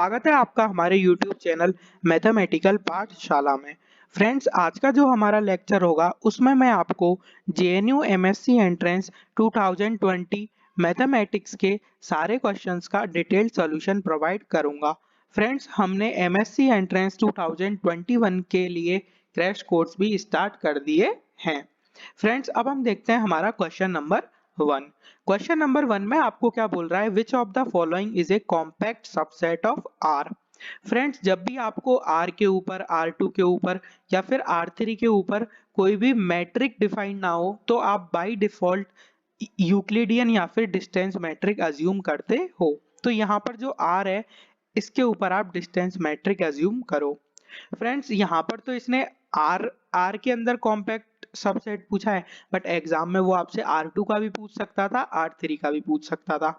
स्वागत है आपका हमारे YouTube चैनल मैथमेटिकल पाठशाला में। फ्रेंड्स, आज का जो हमारा लेक्चर होगा उसमें मैं आपको JNU MSc एंट्रेंस 2020 मैथमेटिक्स के सारे क्वेश्चंस का डिटेल्ड सॉल्यूशन प्रोवाइड करूंगा। फ्रेंड्स, हमने MSc एंट्रेंस 2021 के लिए क्रैश कोर्स भी स्टार्ट कर दिए हैं। फ्रेंड्स, अब हम देखते हैं हमारा क्वेश्चन नंबर 1। क्वेश्चन नंबर 1 में आपको क्या बोल रहा है, which of the following is a compact subset of R. Friends, जब भी आपको आर के ऊपर, R2 के ऊपर या फिर R3 के ऊपर कोई भी मैट्रिक डिफाइन ना हो तो आप बाय डिफॉल्ट यूक्लिडियन या फिर डिस्टेंस मैट्रिक अज्यूम करते हो। तो यहाँ पर जो आर है इसके ऊपर आप डिस्टेंस मैट्रिक अज्यूम करो। फ्रेंड्स, यहाँ पर तो इसने आर के अंदर कॉम्पैक्ट सबसेट पूछा है, बट एग्जाम में वो आपसे R2 का भी पूछ सकता था, R3 का भी पूछ सकता था।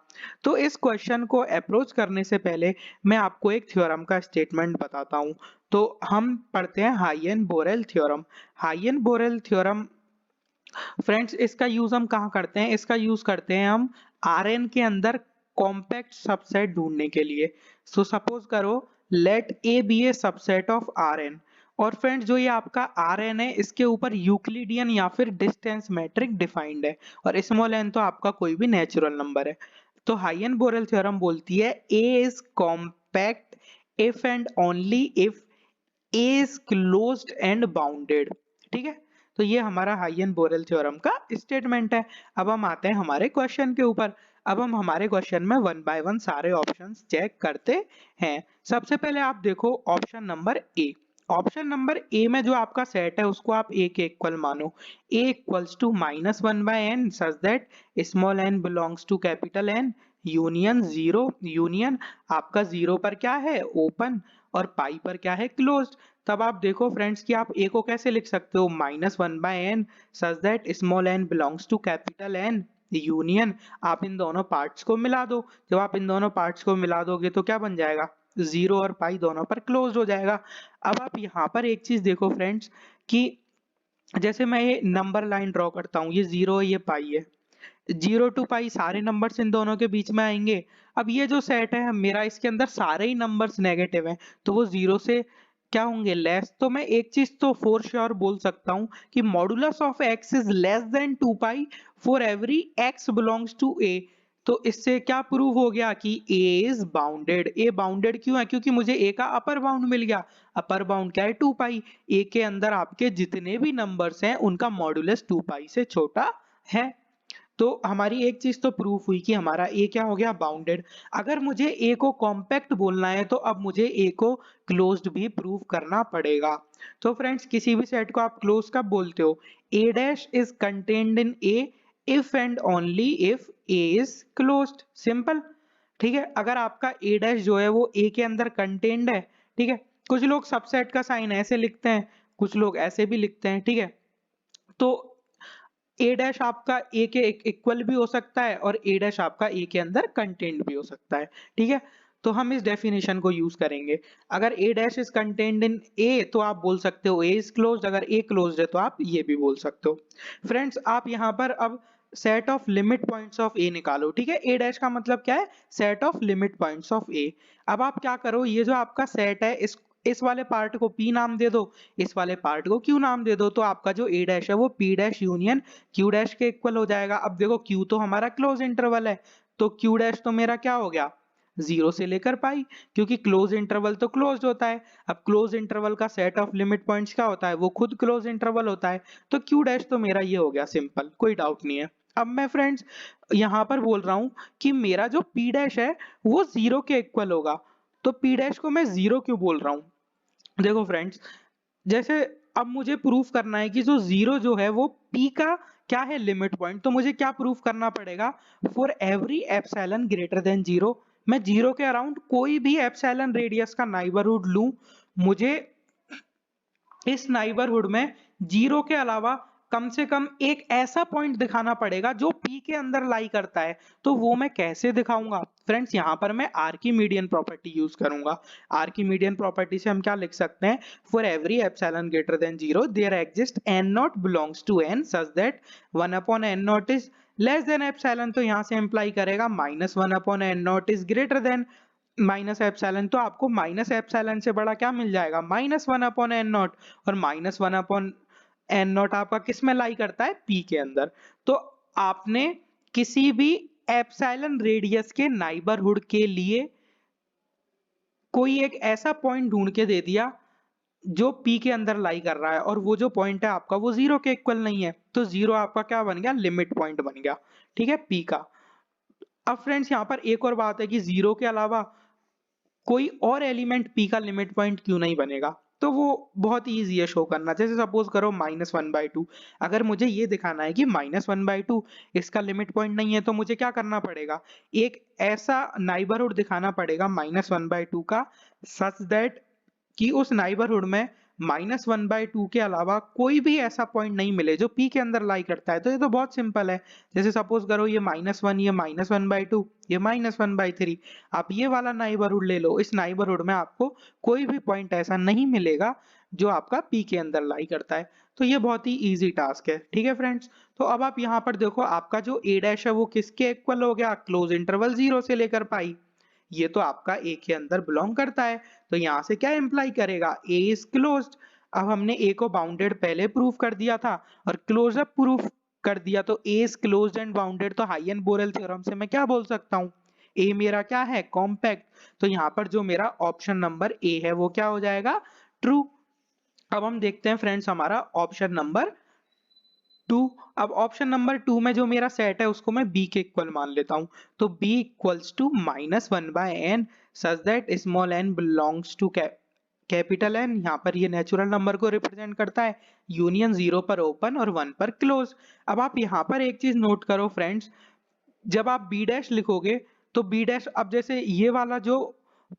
तो इस क्वेश्चन को अप्रोच करने से पहले मैं आपको एक थ्योरम का स्टेटमेंट बताता हूँ। तो हम पढ़ते हैं Heisenberg theorem. Heisenberg theorem friends, इसका यूज हम कहाँ करते हैं? इसका यूज करते हैं हम Rn के अंदर कॉम्पैक्ट सबसेट ढूंढने के लिए। सो सपोज करो let A B a subset of Rn, और फ्रेंड्स जो ये आपका Rn है इसके ऊपर यूक्लिडियन या फिर डिस्टेंस मैट्रिक डिफाइंड है, और स्मॉल n तो आपका कोई भी नेचुरल नंबर है। तो हाइजेनबर्ग थ्योरम बोलती है A is compact if and only if A is closed and bounded. ठीक है, तो ये हमारा हाइजेनबर्ग थ्योरम का स्टेटमेंट है। अब हम आते हैं हमारे क्वेश्चन के ऊपर। अब हम हमारे क्वेश्चन में वन बाय वन सारे ऑप्शंस चेक करते हैं। सबसे पहले आप देखो option number A. Option number A में जो आपका सेट है उसको आप ए के इक्वल मानो। A equals to -1/n such that small n belongs to capital N union 0। Union आपका 0 पर क्या है? ओपन, और पाई पर क्या है? क्लोज्ड। तब आप देखो फ्रेंड्स कि आप ए को कैसे लिख सकते हो? -1/n such that small n belongs to capital N union. आप इन दोनों पार्ट्स को मिला दो। जब आप इन दोनों पार्ट्स को मिला दोगे तो क्या बन जाएगा? 0 और पाई दोनों पर क्लोज हो जाएगा। अब आप यहाँ पर एक चीज देखो फ्रेंड्स कि जैसे मैं ये नंबर लाइन ड्रॉ करता हूँ, ये 0 है, ये पाई है। 0 टू पाई सारे नंबर्स इन दोनों के बीच में आएंगे। अब ये जो सेट है मेरा, इसके अंदर सारे ही नंबर्स नेगेटिव हैं, तो वो 0 से क्या होंगे? लेस। तो मैं एक चीज तो फॉर श्योर बोल सकता हूँ कि modulus of x is less than 2 pi for every x belongs to a। तो इससे क्या प्रूव हो गया कि a is bounded. a bounded क्यों है? क्योंकि मुझे a का अपर बाउंड मिल गया। अपर बाउंड क्या है? 2 पाई। a के अंदर आपके जितने भी नंबर्स हैं उनका मॉडुलस 2 पाई से छोटा है। तो हमारी एक चीज तो प्रूफ हुई कि हमारा ए क्या हो गया? बाउंडेड। अगर मुझे ए को कॉम्पैक्ट बोलना है तो अब मुझे ए को क्लोज्ड भी प्रूव करना पड़ेगा। तो फ्रेंड्स, किसी भी सेट को आप क्लोज कब बोलते हो? A dash is contained in A if and only if A is closed. Simple. ठीक है, अगर आपका ए डैश जो है वो ए के अंदर कंटेन्ड है, ठीक है, कुछ लोग सबसेट का साइन ऐसे लिखते हैं, कुछ लोग ऐसे भी लिखते हैं, ठीक है, तो ए डैश आपका ए के इक्वल भी हो सकता है और ए डैश आपका ए के अंदर कंटेंट भी हो सकता है। ठीक है, तो हम इस डेफिनेशन को यूज करेंगे। अगर ए डैश इज कंटेन्ड इन ए तो आप बोल सकते हो ए इज क्लोज्ड, अगर ए क्लोज्ड है तो आप ये भी बोल सकते हो। फ्रेंड्स, आप यहाँ पर अब set of limit points of A निकालो। ठीक है, ए डैश का मतलब क्या है? Set of limit points of A. अब आप क्या करो, ये जो आपका सेट है इस वाले पार्ट को P नाम दे दो, इस वाले पार्ट को Q नाम दे दो, तो आपका जो A डैश है वो P dash union Q dash के इक्वल हो जाएगा। अब देखो Q तो हमारा क्लोज इंटरवल है, तो Q डैश तो मेरा क्या हो गया? 0 से लेकर पाई, क्योंकि क्लोज इंटरवल तो क्लोज्ड होता है। अब क्लोज इंटरवल का सेट ऑफ लिमिट पॉइंट्स क्या होता है? वो खुद क्लोज इंटरवल होता है। तो Q डैश तो मेरा ये हो गया सिंपल, कोई डाउट नहीं है। अब मैं फ्रेंड्स यहाँ पर बोल रहा हूँ कि मेरा जो P डैश है वो 0 के इक्वल होगा। तो P डैश को मैं 0 क्यों बोल रहा हूँ? देखो फ्रेंड्स, जैसे अब मुझे प्रूफ करना है कि जो 0 जो है वो P का क्या है? Limit point. तो मुझे क्या प्रूफ करना पड़ेगा? For every epsilon greater than 0, मैं 0 के अराउंड कोई भी एप्सिलॉन रेडियस का नाइबरहुड लूं, मुझे इस नाइबरहुड में 0 के अलावा कम से कम एक ऐसा पॉइंट दिखाना पड़ेगा जो P के अंदर लाई करता है। तो वो मैं कैसे दिखाऊंगा? फ्रेंड्स, यहाँ पर मैं आर्किमीडियन प्रॉपर्टी यूज करूंगा। आर्किमीडियन प्रॉपर्टी से हम क्या लिख सकते हैं? For every epsilon greater than 0 there exist n not belongs to n such that 1/n nought is less than epsilon. तो यहाँ से इंप्लाई करेगा -1/n nought is greater than minus epsilon, तो आपको माइनस एप्सिलॉन से बड़ा क्या मिल जाएगा, minus one upon N nought. और minus one upon N nought आपका किस में लाई करता है, पी के अंदर। तो आपने किसी भी एप्सिलॉन रेडियस के नाइबरहुड के लिए कोई एक ऐसा पॉइंट ढूंढ के दे दिया जो पी के अंदर लाई कर रहा है, और वो जो पॉइंट है आपका वो जीरो के इक्वल नहीं है, तो जीरो आपका क्या बन गया, लिमिट पॉइंट बन गया, ठीक है, पी का। अब फ्रेंड्स यहाँ पर एक और बात है कि जीरो के अलावा कोई और एलिमेंट पी का लिमिट पॉइंट क्यों नहीं बनेगा, तो वो बहुत ईजी है शो करना। जैसे सपोज करो -1/2, अगर मुझे ये दिखाना है कि -1/2 इसका लिमिट पॉइंट नहीं है, तो मुझे क्या करना पड़ेगा, एक ऐसा नाइबरहुड दिखाना पड़ेगा -1/2 का, सच दैट कि उस नाइबरहुड में -1/2 के अलावा कोई भी ऐसा पॉइंट नहीं मिले जो पी के अंदर लाई करता है। तो ये तो बहुत सिंपल है। जैसे सपोज करो ये -1, ये -1/2, ये -1/3, आप ये वाला नाइबरहुड ले लो, इस नाइबरहुड में आपको कोई भी पॉइंट ऐसा नहीं मिलेगा जो आपका पी के अंदर लाई करता है। तो ये बहुत ही इजी टास्क है, ठीक है फ्रेंड्स। तो अब आप यहाँ पर देखो, आपका जो ए डैश है वो किसके इक्वल हो गया, क्लोज इंटरवल 0 से लेकर पाई, ये तो आपका ए के अंदर बिलोंग करता है। तो यहाँ से क्या इंप्लाई करेगा, ए इज क्लोज्ड। अब हमने ए को बाउंडेड पहले प्रूफ कर दिया था और क्लोजअप प्रूफ कर दिया, तो ए इज क्लोज्ड एंड बाउंडेड, तो हाइन बोरेल थ्योरम से मैं क्या बोल सकता हूँ, ए मेरा क्या है, कॉम्पैक्ट। तो यहाँ पर जो मेरा ऑप्शन नंबर ए है वो क्या हो जाएगा, ट्रू। अब हम देखते हैं फ्रेंड्स हमारा ऑप्शन नंबर 2। अब ऑप्शन नंबर 2 में जो मेरा सेट है उसको मैं b के इक्वल मान लेता हूं, तो b equals to -1/n such that small n belongs to capital N। यहाँ पर ये नेचुरल नंबर को रिप्रेजेंट करता है, यूनियन 0 पर ओपन और 1 पर क्लोज। अब आप यहाँ पर एक चीज नोट करो फ्रेंड्स, जब आप b डैश लिखोगे तो b डैश, अब जैसे ये वाला जो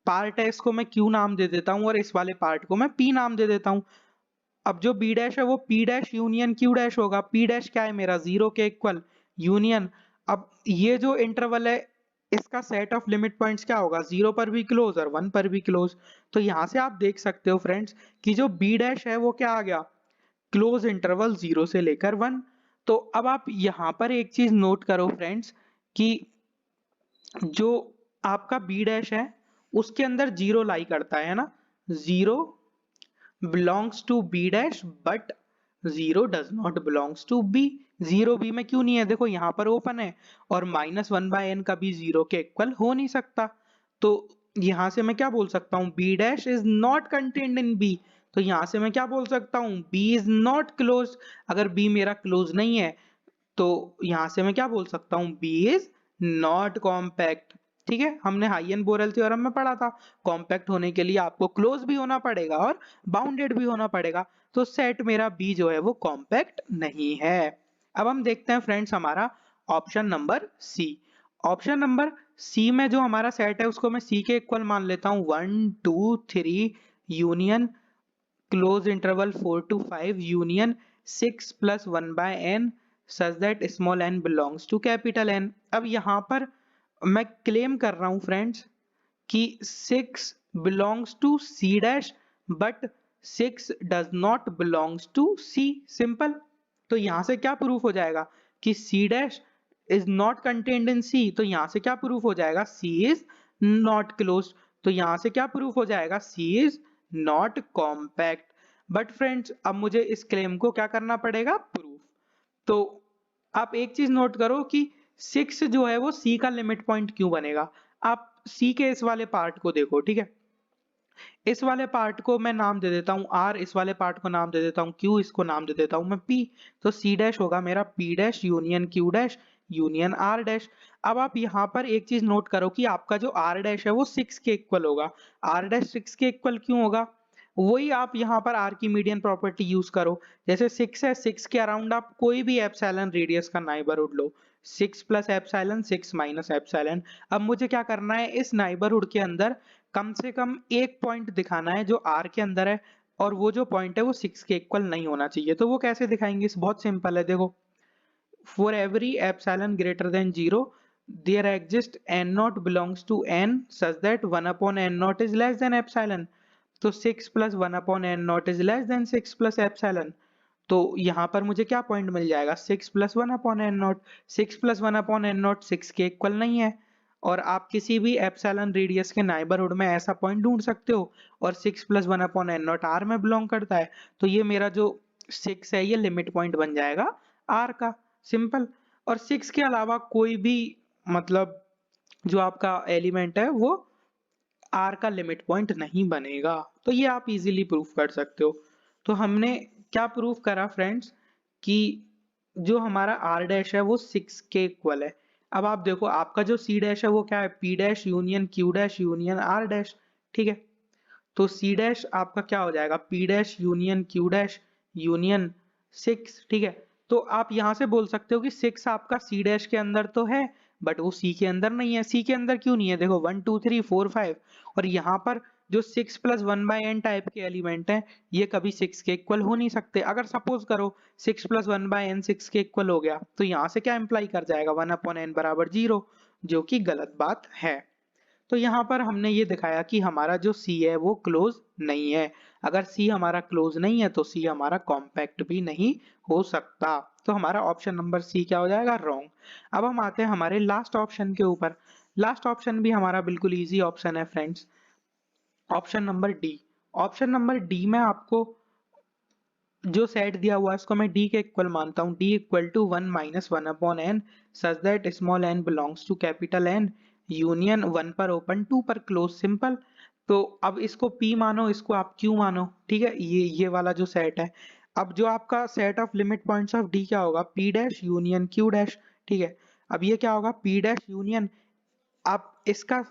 पार्ट है इसको मैं q नाम दे देता हूँ और इस वाले पार्ट को मैं p नाम दे देता हूँ। अब जो बी डैश है वो P dash union Q dash होगा, पी डैश क्या है मेरा, 0 के इक्वल, यूनियन। अब ये जो इंटरवल है इसका सेट ऑफ लिमिट पॉइंट्स क्या होगा, 0 पर भी क्लोज और 1 पर भी क्लोज। तो यहाँ से आप देख सकते हो फ्रेंड्स कि जो बी डैश है वो क्या आ गया, क्लोज इंटरवल 0 से लेकर 1। तो अब आप यहाँ पर एक चीज नोट करो फ्रेंड्स कि जो आपका बी डैश है उसके अंदर 0 लाई करता है ना, 0 belongs to B dash but 0 does not belongs to B। 0 B में क्यों नहीं है, देखो यहाँ पर ओपन है और -1/n कभी 0 के इक्वल हो नहीं सकता। तो यहाँ से मैं क्या बोल सकता हूँ, B dash is not contained in B। तो यहाँ से मैं क्या बोल सकता हूँ, B is not closed। अगर B मेरा क्लोज नहीं है तो यहाँ से मैं क्या बोल सकता हूँ, बी इज नॉट कॉम्पैक्ट। ठीक है, हमने हाइन बोरेल थ्योरम में पढ़ा था, कॉम्पैक्ट होने के लिए आपको क्लोज भी होना पड़ेगा और बाउंडेड भी होना पड़ेगा। तो सेट मेरा बी जो है वो कॉम्पैक्ट नहीं है। अब हम देखते हैं फ्रेंड्स हमारा option number C. Option number C में जो हमारा सेट है उसको मैं सी के इक्वल मान लेता हूँ, 1 2 3 union close interval 4 to 5 union 6 plus 1/n such that small n belongs to capital N। अब यहाँ पर मैं क्लेम कर रहा हूँ फ्रेंड्स कि 6 belongs to C dash but 6 does not belongs to C। Simple. तो यहाँ से क्या प्रूफ हो जाएगा कि C dash is not contained in C। तो यहाँ से क्या प्रूफ हो जाएगा, C is not closed। तो यहाँ से क्या प्रूफ हो जाएगा, C is not compact। But friends अब मुझे इस क्लेम को क्या करना पड़ेगा, प्रूफ। तो आप एक चीज नोट करो कि 6 जो है वो C का लिमिट पॉइंट क्यों बनेगा। आप C के इस वाले पार्ट को देखो, ठीक है, इस वाले पार्ट को मैं नाम दे देता हूँ R, इस वाले पार्ट को नाम दे देता हूँ Q, इसको नाम दे देता हूँ मैं P। तो C डैश होगा मेरा P dash union Q dash union R dash. अब आप यहाँ पर एक चीज नोट करो कि आपका जो R डैश है वो 6 के इक्वल होगा। R डैश 6 के इक्वल क्यों होगा, वही आप यहाँ पर आर्किमीडियन प्रॉपर्टी यूज करो। जैसे 6 है, 6 के अराउंड आप कोई भी एप्सिलॉन रेडियस का नाइबरहुड लो, 6 प्लस एप्सिलॉन 6 माइनस एप्सिलॉन। अब मुझे क्या करना है, इस नाइबरहुड के अंदर कम से कम एक पॉइंट दिखाना है जो आर के अंदर है और वो जो पॉइंट है वो 6 के इक्वल नहीं होना चाहिए। तो वो कैसे दिखाएंगे, इस बहुत सिंपल है, देखो, for every epsilon greater than 0 there exist n not belongs to n such that 1 upon n not is less than epsilon. तो 6 plus 1 upon n not is less than 6 plus epsilon. तो यहाँ पर मुझे क्या point मिल जाएगा, 6 plus 1 upon n not. 6 plus 1 upon n not 6 के equal नहीं है और आप किसी भी एप्सिलॉन रेडियस के नाइबरहुड में ऐसा पॉइंट ढूंढ सकते हो और 6 + 1/n0 r में बिलोंग करता है, तो ये मेरा जो 6 है ये लिमिट पॉइंट बन जाएगा r का, सिंपल। और 6 के अलावा कोई भी मतलब जो आपका एलिमेंट है वो r का लिमिट पॉइंट नहीं बनेगा। तो ये आप इजीली प्रूफ कर सकते हो। तो हमने क्या प्रूफ करा फ्रेंड्स कि जो हमारा r डैश है वो 6 के इक्वल है। अब आप देखो आपका जो c डैश है वो क्या है, p dash union q dash union r dash, ठीक है। तो c डैश आपका क्या हो जाएगा, p dash union q dash union 6, ठीक है। तो आप यहाँ से बोल सकते हो कि 6 आपका c डैश के अंदर तो है बट वो c के अंदर नहीं है। c के अंदर क्यों नहीं है, देखो 1 2 3 4 5 और यहाँ पर जो 6 + 1/n टाइप के एलिमेंट हैं ये कभी 6 के इक्वल हो नहीं सकते। अगर सपोज करो 6 + 1/n 6 के इक्वल हो गया तो यहाँ से क्या इम्प्लाई कर जाएगा 1/n बराबर 0, जो कि गलत बात है। तो यहाँ पर हमने ये दिखाया कि हमारा जो C है वो क्लोज नहीं है। अगर C हमारा क्लोज नहीं है तो C हमारा कॉम्पैक्ट भी नहीं हो सकता। तो हमारा ऑप्शन नंबर C क्या हो जाएगा, रॉन्ग। अब हम आते हैं हमारे लास्ट ऑप्शन के ऊपर। लास्ट ऑप्शन भी हमारा बिल्कुल इजी ऑप्शन है friends, option number D. Option number D में आपको जो सेट दिया हुआ है इसको मैं d के इक्वल मानता हूँ, d = 1 - 1/n such that small n belongs to capital N, union 1 पर ओपन 2 पर क्लोज, सिंपल। तो अब इसको p मानो, इसको आप q मानो, ठीक है। ये वाला जो सेट है, अब जो आपका set of limit points of d क्या होगा, p dash union q dash, ठीक है। अब ये क्या होगा, p डैश यूनियन, आप इसका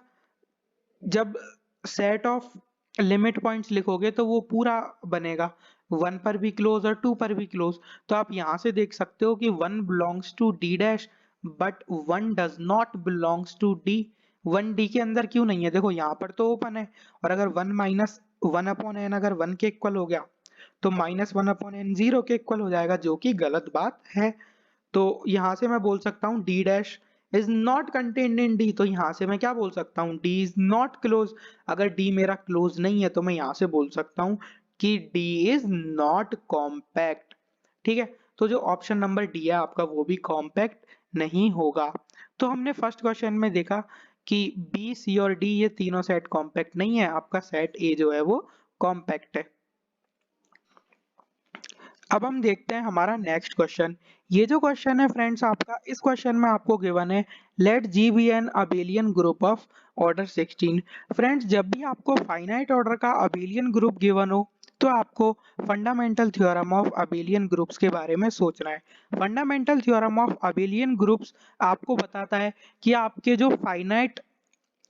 जब सेट ऑफ लिमिट पॉइंट्स लिखोगे तो वो पूरा बनेगा, 1 पर भी क्लोज और 2 पर भी क्लोज। तो आप यहाँ से देख सकते हो कि 1 belongs to d dash but 1 does not belongs to d। 1 d के अंदर क्यों नहीं है, देखो यहाँ पर तो ओपन है और अगर 1 - 1/n अगर 1 के इक्वल हो गया तो -1/n 0 के इक्वल हो जाएगा, जो कि गलत बात है। तो यहाँ से मैं बोल सकता हूँ d dash is not contained in d। तो यहाँ से मैं क्या बोल सकता हूँ, d इज नॉट क्लोज। अगर d मेरा क्लोज नहीं है तो मैं यहाँ से बोल सकता हूँ कि d इज नॉट कॉम्पैक्ट, ठीक है। तो जो ऑप्शन नंबर डी है आपका वो भी कॉम्पैक्ट नहीं होगा। तो हमने फर्स्ट क्वेश्चन में देखा कि बी, सी और डी ये तीनों सेट कॉम्पैक्ट नहीं है, आपका सेट ए जो है वो कॉम्पैक्ट है। अब हम देखते हैं हमारा नेक्स्ट क्वेश्चन। ये जो क्वेश्चन है फ्रेंड्स आपका, इस क्वेश्चन में आपको गिवन है let G be an abelian group of order 16। Friends जब भी आपको फाइनाइट ऑर्डर का अबेलियन ग्रुप गिवन हो तो आपको fundamental theorem of abelian groups के बारे में सोचना है। Fundamental theorem of abelian groups आपको बताता है कि आपके जो फाइनाइट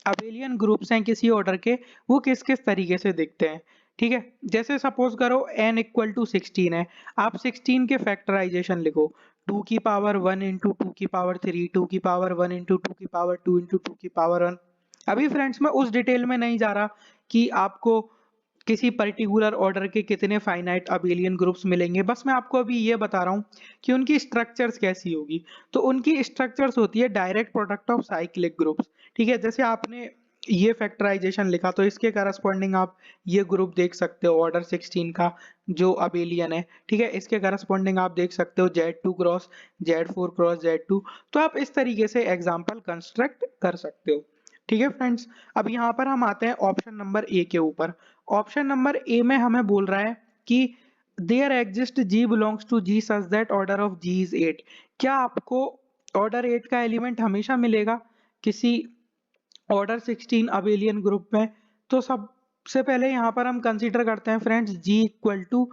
अबेलियन ग्रुप्स हैं किसी ऑर्डर के, वो किस किस तरीके से दिखते हैं, ठीक है। जैसे सपोज करो n = 16 है, आप 16 के फैक्टराइजेशन लिखो, 2 की पावर 1 × 2 की पावर 3, 2 की पावर 1 × 2 की पावर 2 × 2 की पावर 1। अभी फ्रेंड्स मैं उस डिटेल में नहीं जा रहा कि आपको किसी पर्टिकुलर ऑर्डर के कितने फाइनाइट अबेलियन ग्रुप्स मिलेंगे, बस मैं आपको अभी ये बता रहा हूँ कि उनकी स्ट्रक्चर्स कैसी होगी। तो उनकी स्ट्रक्चर्स होती है direct product of cyclic groups, ठीक है। जैसे आपने ये फैक्टराइजेशन लिखा तो इसके करस्पॉन्डिंग आप ये ग्रुप देख सकते हो ऑर्डर 16 का जो अबेलियन है, ठीक है। इसके करस्पॉन्डिंग आप देख सकते हो Z2 cross Z4 cross Z2। तो आप इस तरीके से एग्जाम्पल कंस्ट्रक्ट कर सकते हो, ठीक है फ्रेंड्स। अब यहाँ पर हम आते हैं ऑप्शन नंबर ए के ऊपर। ऑप्शन नंबर ए में हमें बोल रहा है कि there exist G belongs to G such that order of G is 8। क्या आपको ऑर्डर 8 का एलिमेंट हमेशा मिलेगा किसी ऑर्डर 16 अबेलियन ग्रुप में? तो सबसे पहले यहाँ पर हम कंसीडर करते हैं friends G =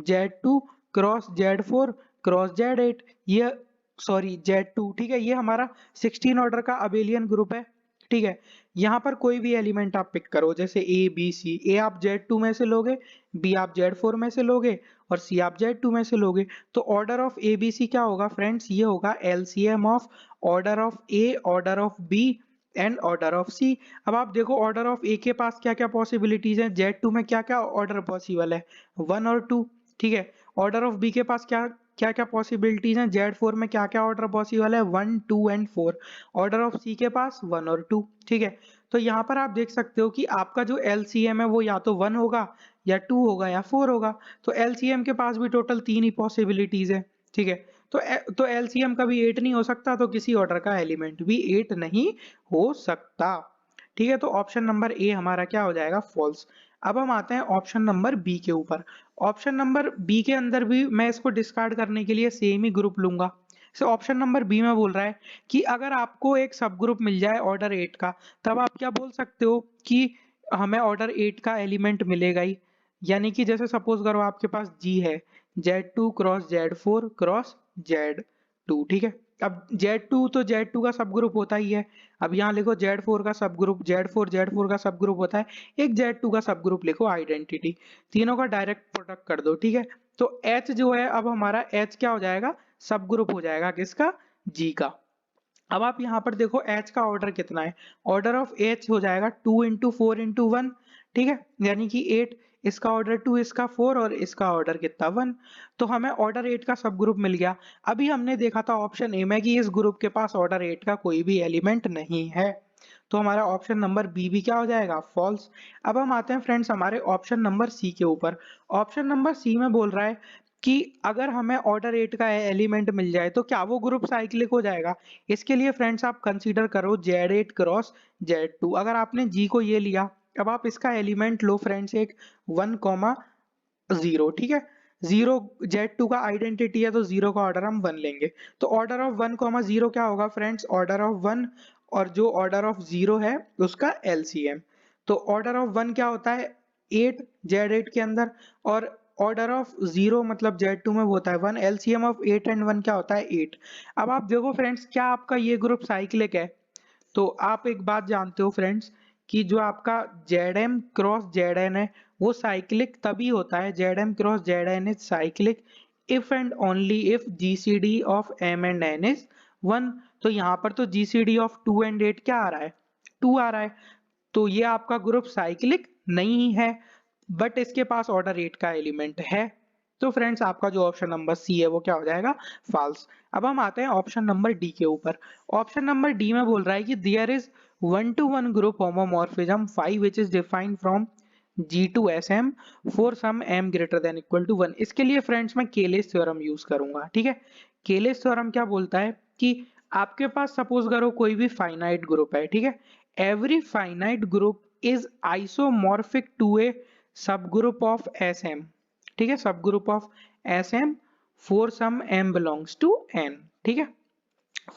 Z2 cross Z4 cross Z8, ये सॉरी Z2, ठीक है। ये हमारा 16 ऑर्डर का अबेलियन ग्रुप है, ठीक है। यहाँ पर कोई भी एलिमेंट आप पिक करो, जैसे A B C, A आप Z2 में से लोगे, B आप Z4 में से लोगे और C आप Z2 में से लोगे। तो order of A B C क्या होगा फ्रेंड्स, ये होगा LCM of order of A, order of B and order of C। अब आप देखो ऑर्डर ऑफ A के पास क्या क्या पॉसिबिलिटीज हैं, Z2 में क्या क्या ऑर्डर पॉसिबल है, 1 और 2, ठीक है। ऑर्डर ऑफ B के पास क्या क्या क्या पॉसिबिलिटीज हैं, Z4 में क्या क्या ऑर्डर पॉसिबल है, 1 2 एंड 4। ऑर्डर ऑफ C के पास 1 और 2, ठीक है। तो यहाँ पर आप देख सकते हो कि आपका जो LCM है वो या तो 1 होगा या 2 होगा या 4 होगा। तो LCM के पास भी टोटल 3 ही पॉसिबिलिटीज है, ठीक है। तो एलसीएम कभी 8 नहीं हो सकता, तो किसी ऑर्डर का एलिमेंट भी 8 नहीं हो सकता। ठीक है, तो ऑप्शन नंबर ए हमारा क्या हो जाएगा, फॉल्स। अब हम आते हैं ऑप्शन नंबर बी के ऊपर। ऑप्शन नंबर बी के अंदर भी मैं इसको डिस्कार्ड करने के लिए सेम ही ग्रुप लूंगा। ऑप्शन नंबर बी में बोल रहा है कि अगर आपको एक सब ग्रुप मिल जाए ऑर्डर 8 का, तब आप क्या बोल सकते हो कि हमें ऑर्डर 8 का एलिमेंट मिलेगा ही। यानी कि जैसे सपोज करो आपके पास जी है, Z2 cross Z4 cross Z2, ठीक है। अब Z2 तो Z2 का सब ग्रुप होता ही है। अब यहाँ लिखो Z4 का सब ग्रुप, Z4 का सब ग्रुप होता है। एक Z2 का सब ग्रुप लिखो, आइडेंटिटी, तीनों का डायरेक्ट प्रोडक्ट कर दो, ठीक है। तो H जो है, अब हमारा H क्या हो जाएगा, सब ग्रुप हो जाएगा किसका, G का। अब आप यहाँ पर देखो H का ऑर्डर कितना है, ऑर्डर ऑफ H हो जाएगा 2 इंटू 4 इंटू 1, ठीक है, यानी कि 8। इसका ऑर्डर 2, इसका 4 और इसका ऑर्डर कितना 1। तो हमें ऑर्डर 8 का सब ग्रुप मिल गया। अभी हमने देखा था ऑप्शन ए में कि इस ग्रुप के पास ऑर्डर 8 का कोई भी एलिमेंट नहीं है, तो हमारा ऑप्शन नंबर बी भी क्या हो जाएगा, फॉल्स। अब हम आते हैं फ्रेंड्स हमारे ऑप्शन नंबर सी के ऊपर। ऑप्शन नंबर सी में बोल रहा है कि अगर हमें ऑर्डर 8 का एलिमेंट मिल जाए तो क्या वो ग्रुप साइक्लिक हो जाएगा। इसके लिए फ्रेंड्स आप कंसीडर करो Z8 क्रॉस Z2। अगर आपने G को ये लिया, अब आप इसका एलिमेंट लो फ्रेंड्स, एक 1,0, ठीक है। 0 Z2 का आइडेंटिटी है, तो 0 का ऑर्डर हम 1 लेंगे। तो ऑर्डर ऑफ 1,0 क्या होगा फ्रेंड्स, ऑर्डर ऑफ 1 और जो ऑर्डर ऑफ 0 है उसका एलसीएम। तो ऑर्डर ऑफ 1 क्या होता है, 8 Z8 के अंदर, और ऑर्डर ऑफ 0 मतलब Z2 में होता है 1। एलसीएम ऑफ 8 एंड 1 क्या होता है, 8। अब आप देखो फ्रेंड्स, क्या आपका ये ग्रुप साइक्लिक है। तो आप एक बात जानते हो फ्रेंड्स कि जो आपका Zm क्रॉस Zn है वो साइक्लिक तभी होता है, Zm cross Zn is cyclic if and only if GCD of m and n is 1। तो यहाँ पर तो जीसीडी ऑफ 2 एंड 8 क्या आ रहा है, 2 आ रहा है। तो ये आपका ग्रुप साइक्लिक नहीं है, बट इसके पास ऑर्डर 8 का एलिमेंट है। तो फ्रेंड्स आपका जो ऑप्शन नंबर सी है वो क्या हो जाएगा, फॉल्स। अब हम आते हैं ऑप्शन नंबर डी के ऊपर। ऑप्शन नंबर डी में बोल रहा है कि there is 1-to-1 group homomorphism 5 which is defined from G to SM for some m greater than equal to 1। इसके लिए फ्रेंड्स मैं केलेस थ्योरम यूज करूंगा, ठीक है। केलेस थ्योरम क्या बोलता है कि आपके पास सपोज करो कोई भी फाइनाइट ग्रुप है, ठीक है। Every finite group is isomorphic to a subgroup of SM, ठीक है, subgroup of SM for some m belongs to n, ठीक है,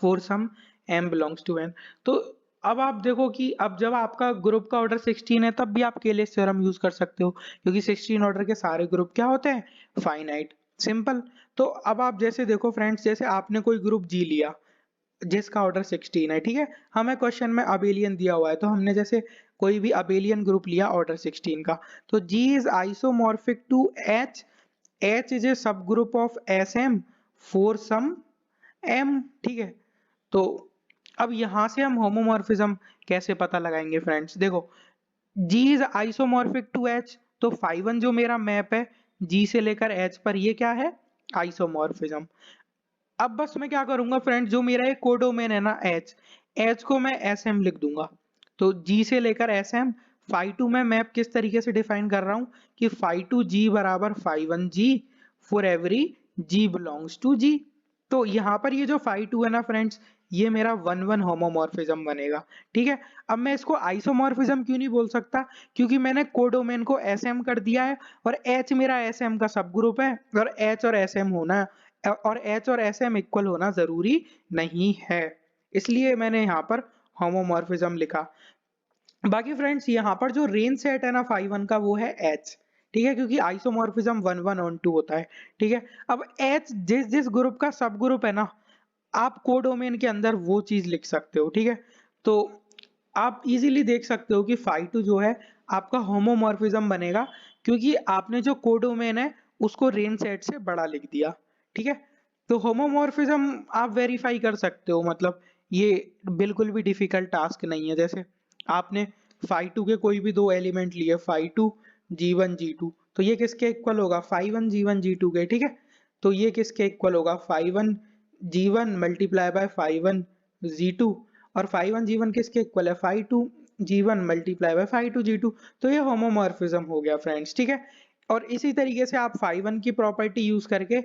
for some m belongs to n। तो अब आप देखो कि अब जब आपका ग्रुप का ऑर्डर 16 है, तब भी आप केलेस थ्योरम यूज कर सकते हो, क्योंकि 16 ऑर्डर के सारे ग्रुप क्या होते हैं, फाइनाइट, सिंपल। तो अब आप जैसे देखो फ्रेंड्स, जैसे आपने कोई ग्रुप जी लिया जिसका ऑर्डर 16 है, ठीक है। हमें क्वेश्चन में अबेलियन दिया हुआ है, तो हमने जैसे कोई भी अबेलियन ग्रुप लिया ऑर्डर 16 का, तो G is isomorphic to H, H is a subgroup of SM for some M, ठीक है। तो अब यहां से हम होमोमॉर्फिज्म कैसे पता लगाएंगे फ्रेंड्स, देखो G is isomorphic to H, तो 5-1 जो मेरा मैप है G से लेकर H पर, ये क्या है, आइसोमॉर्फिज्म। अब बस मैं क्या करूंगा फ्रेंड्स, जो मेरा एक कोडोमेन है ना H को मैं SM लिख दूंगा। तो G से लेकर SM, फाई टू में मैप किस तरीके से डिफाइन कर रहा हूं कि फाई टू G बराबर 5-1G for every G belongs to G। तो यहाँ पर ये जो फाई टू है ना फ्रेंड्स, ये मेरा 1-1 होमोमॉर्फिज्म बनेगा, ठीक है। अब मैं इसको आइसोमॉर्फिज्म क्यों नहीं बोल सकता, क्योंकि मैंने कोडोमेन को SM कर दिया है, और H मेरा SM का सब ग्रुप है, और H और SM होना, और H और SM इक्वल होना जरूरी नहीं है, इसलिए मैंने यहाँ पर होमोमॉर्फिज्म लिखा। बाकी फ्रेंड्स यहाँ पर जो रेंज सेट है ना 5-1 का, वो है H, ठीक है, क्योंकि आइसोमॉर्फिज्म 1-1 ऑन 2 होता है, ठीक है। अब H जिस जिस ग्रुप का सब ग्रुप है ना, आप कोडोमेन के अंदर वो चीज लिख सकते हो, ठीक है। तो आप इजीली देख सकते हो कि फाई2 जो है आपका होमोमॉर्फिज्म बनेगा, क्योंकि आपने जो कोडोमेन है उसको रेंज सेट से बड़ा लिख दिया, ठीक है। तो होमोमॉर्फिज्म आप वेरीफाई कर सकते हो, मतलब ये बिल्कुल भी डिफिकल्ट टास्क नहीं है। जैसे आपने फाई2 के कोई भी दो एलिमेंट लिए, फाई2 G1 G2, तो ये किसके इक्वल होगा, फाई1 G1 G2 के, ठीक है। तो ये किसके इक्वल होगा, फाई1 G1 मल्टीप्लाई बाय फाई1 G2, और फाई1 G1 किसके इक्वल है, फाई2 G1 मल्टीप्लाई बाय फाई2 G2। तो ये होमोमॉर्फिज्म हो गया फ्रेंड्स, ठीक है। और इसी तरीके से आप फाई1 की प्रॉपर्टी यूज करके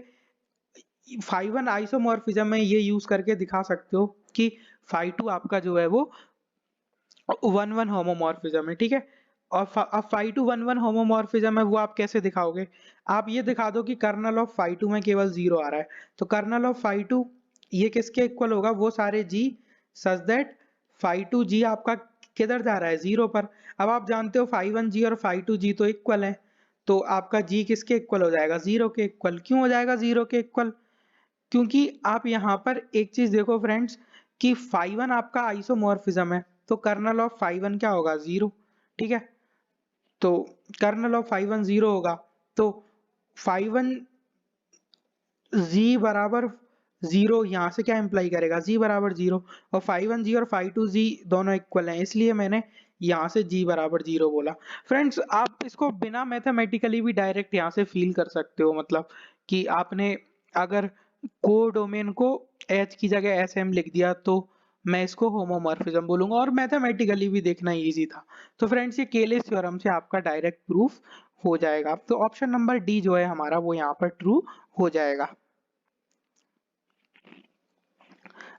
φ1 आइसोमॉर्फिज्म में ये यूज करके दिखा सकते हो कि φ2 आपका जो है वो 1-1 होमोमॉर्फिज्म है, ठीक है। और अब φ2 1-1 होमोमॉर्फिज्म है, वो आप कैसे दिखाओगे? आप ये दिखा दो कि कर्नल ऑफ φ2 में केवल 0 आ रहा है, तो कर्नल ऑफ φ2 ये किसके इक्वल होगा? वो सारे g सच दैट φ2 g आपका किधर जा रहा है? 0 पर। अब आप जानते हो φ1 g और φ2 g तो इक्वल है, तो आपका g किसके इक्वल हो जाएगा? 0 के इक्वल। क्यों हो जाएगा 0 के इक्वल? क्योंकि आप यहाँ पर एक चीज देखो फ्रेंड्स कि φ1 आपका आइसोमॉर्फिज्म है, तो कर्नल ऑफ φ1 क्या होगा? 0, ठीक है। तो कर्नल ऑफ φ1 0 होगा, तो φ1 g बराबर 0 यहाँ से क्या इंप्लाई करेगा? g बराबर 0, और φ1 g और φ2 g दोनों इक्वल हैं, इसलिए मैंने यहाँ से g बराबर 0 बोला। फ्रेंड्स आप इसको बिना मैथमेटिकली भी डायरेक्ट यहाँ से फील कर सकते हो, मतलब कि आपने अगर कोडोमेन को h की जगह sm लिख दिया तो मैं इसको होमोमॉर्फिज्म बोलूंगा, और मैथमेटिकली भी देखना इजी था। तो फ्रेंड्स ये केलेस थ्योरम से आपका डायरेक्ट प्रूफ हो जाएगा, तो ऑप्शन नंबर डी जो है हमारा वो यहाँ पर ट्रू हो जाएगा।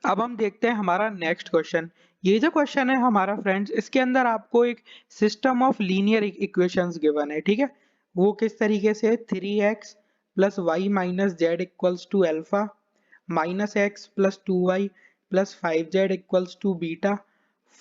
अब हम देखते हैं हमारा नेक्स्ट क्वेश्चन। ये जो क्वेश्चन है हमारा फ्रेंड्स, इसके अंदर आपको एक system of linear equations given है, ठीक है। वो किस तरीके से? 3x plus y minus z equals to alpha, minus x plus 2y plus 5z equals to beta,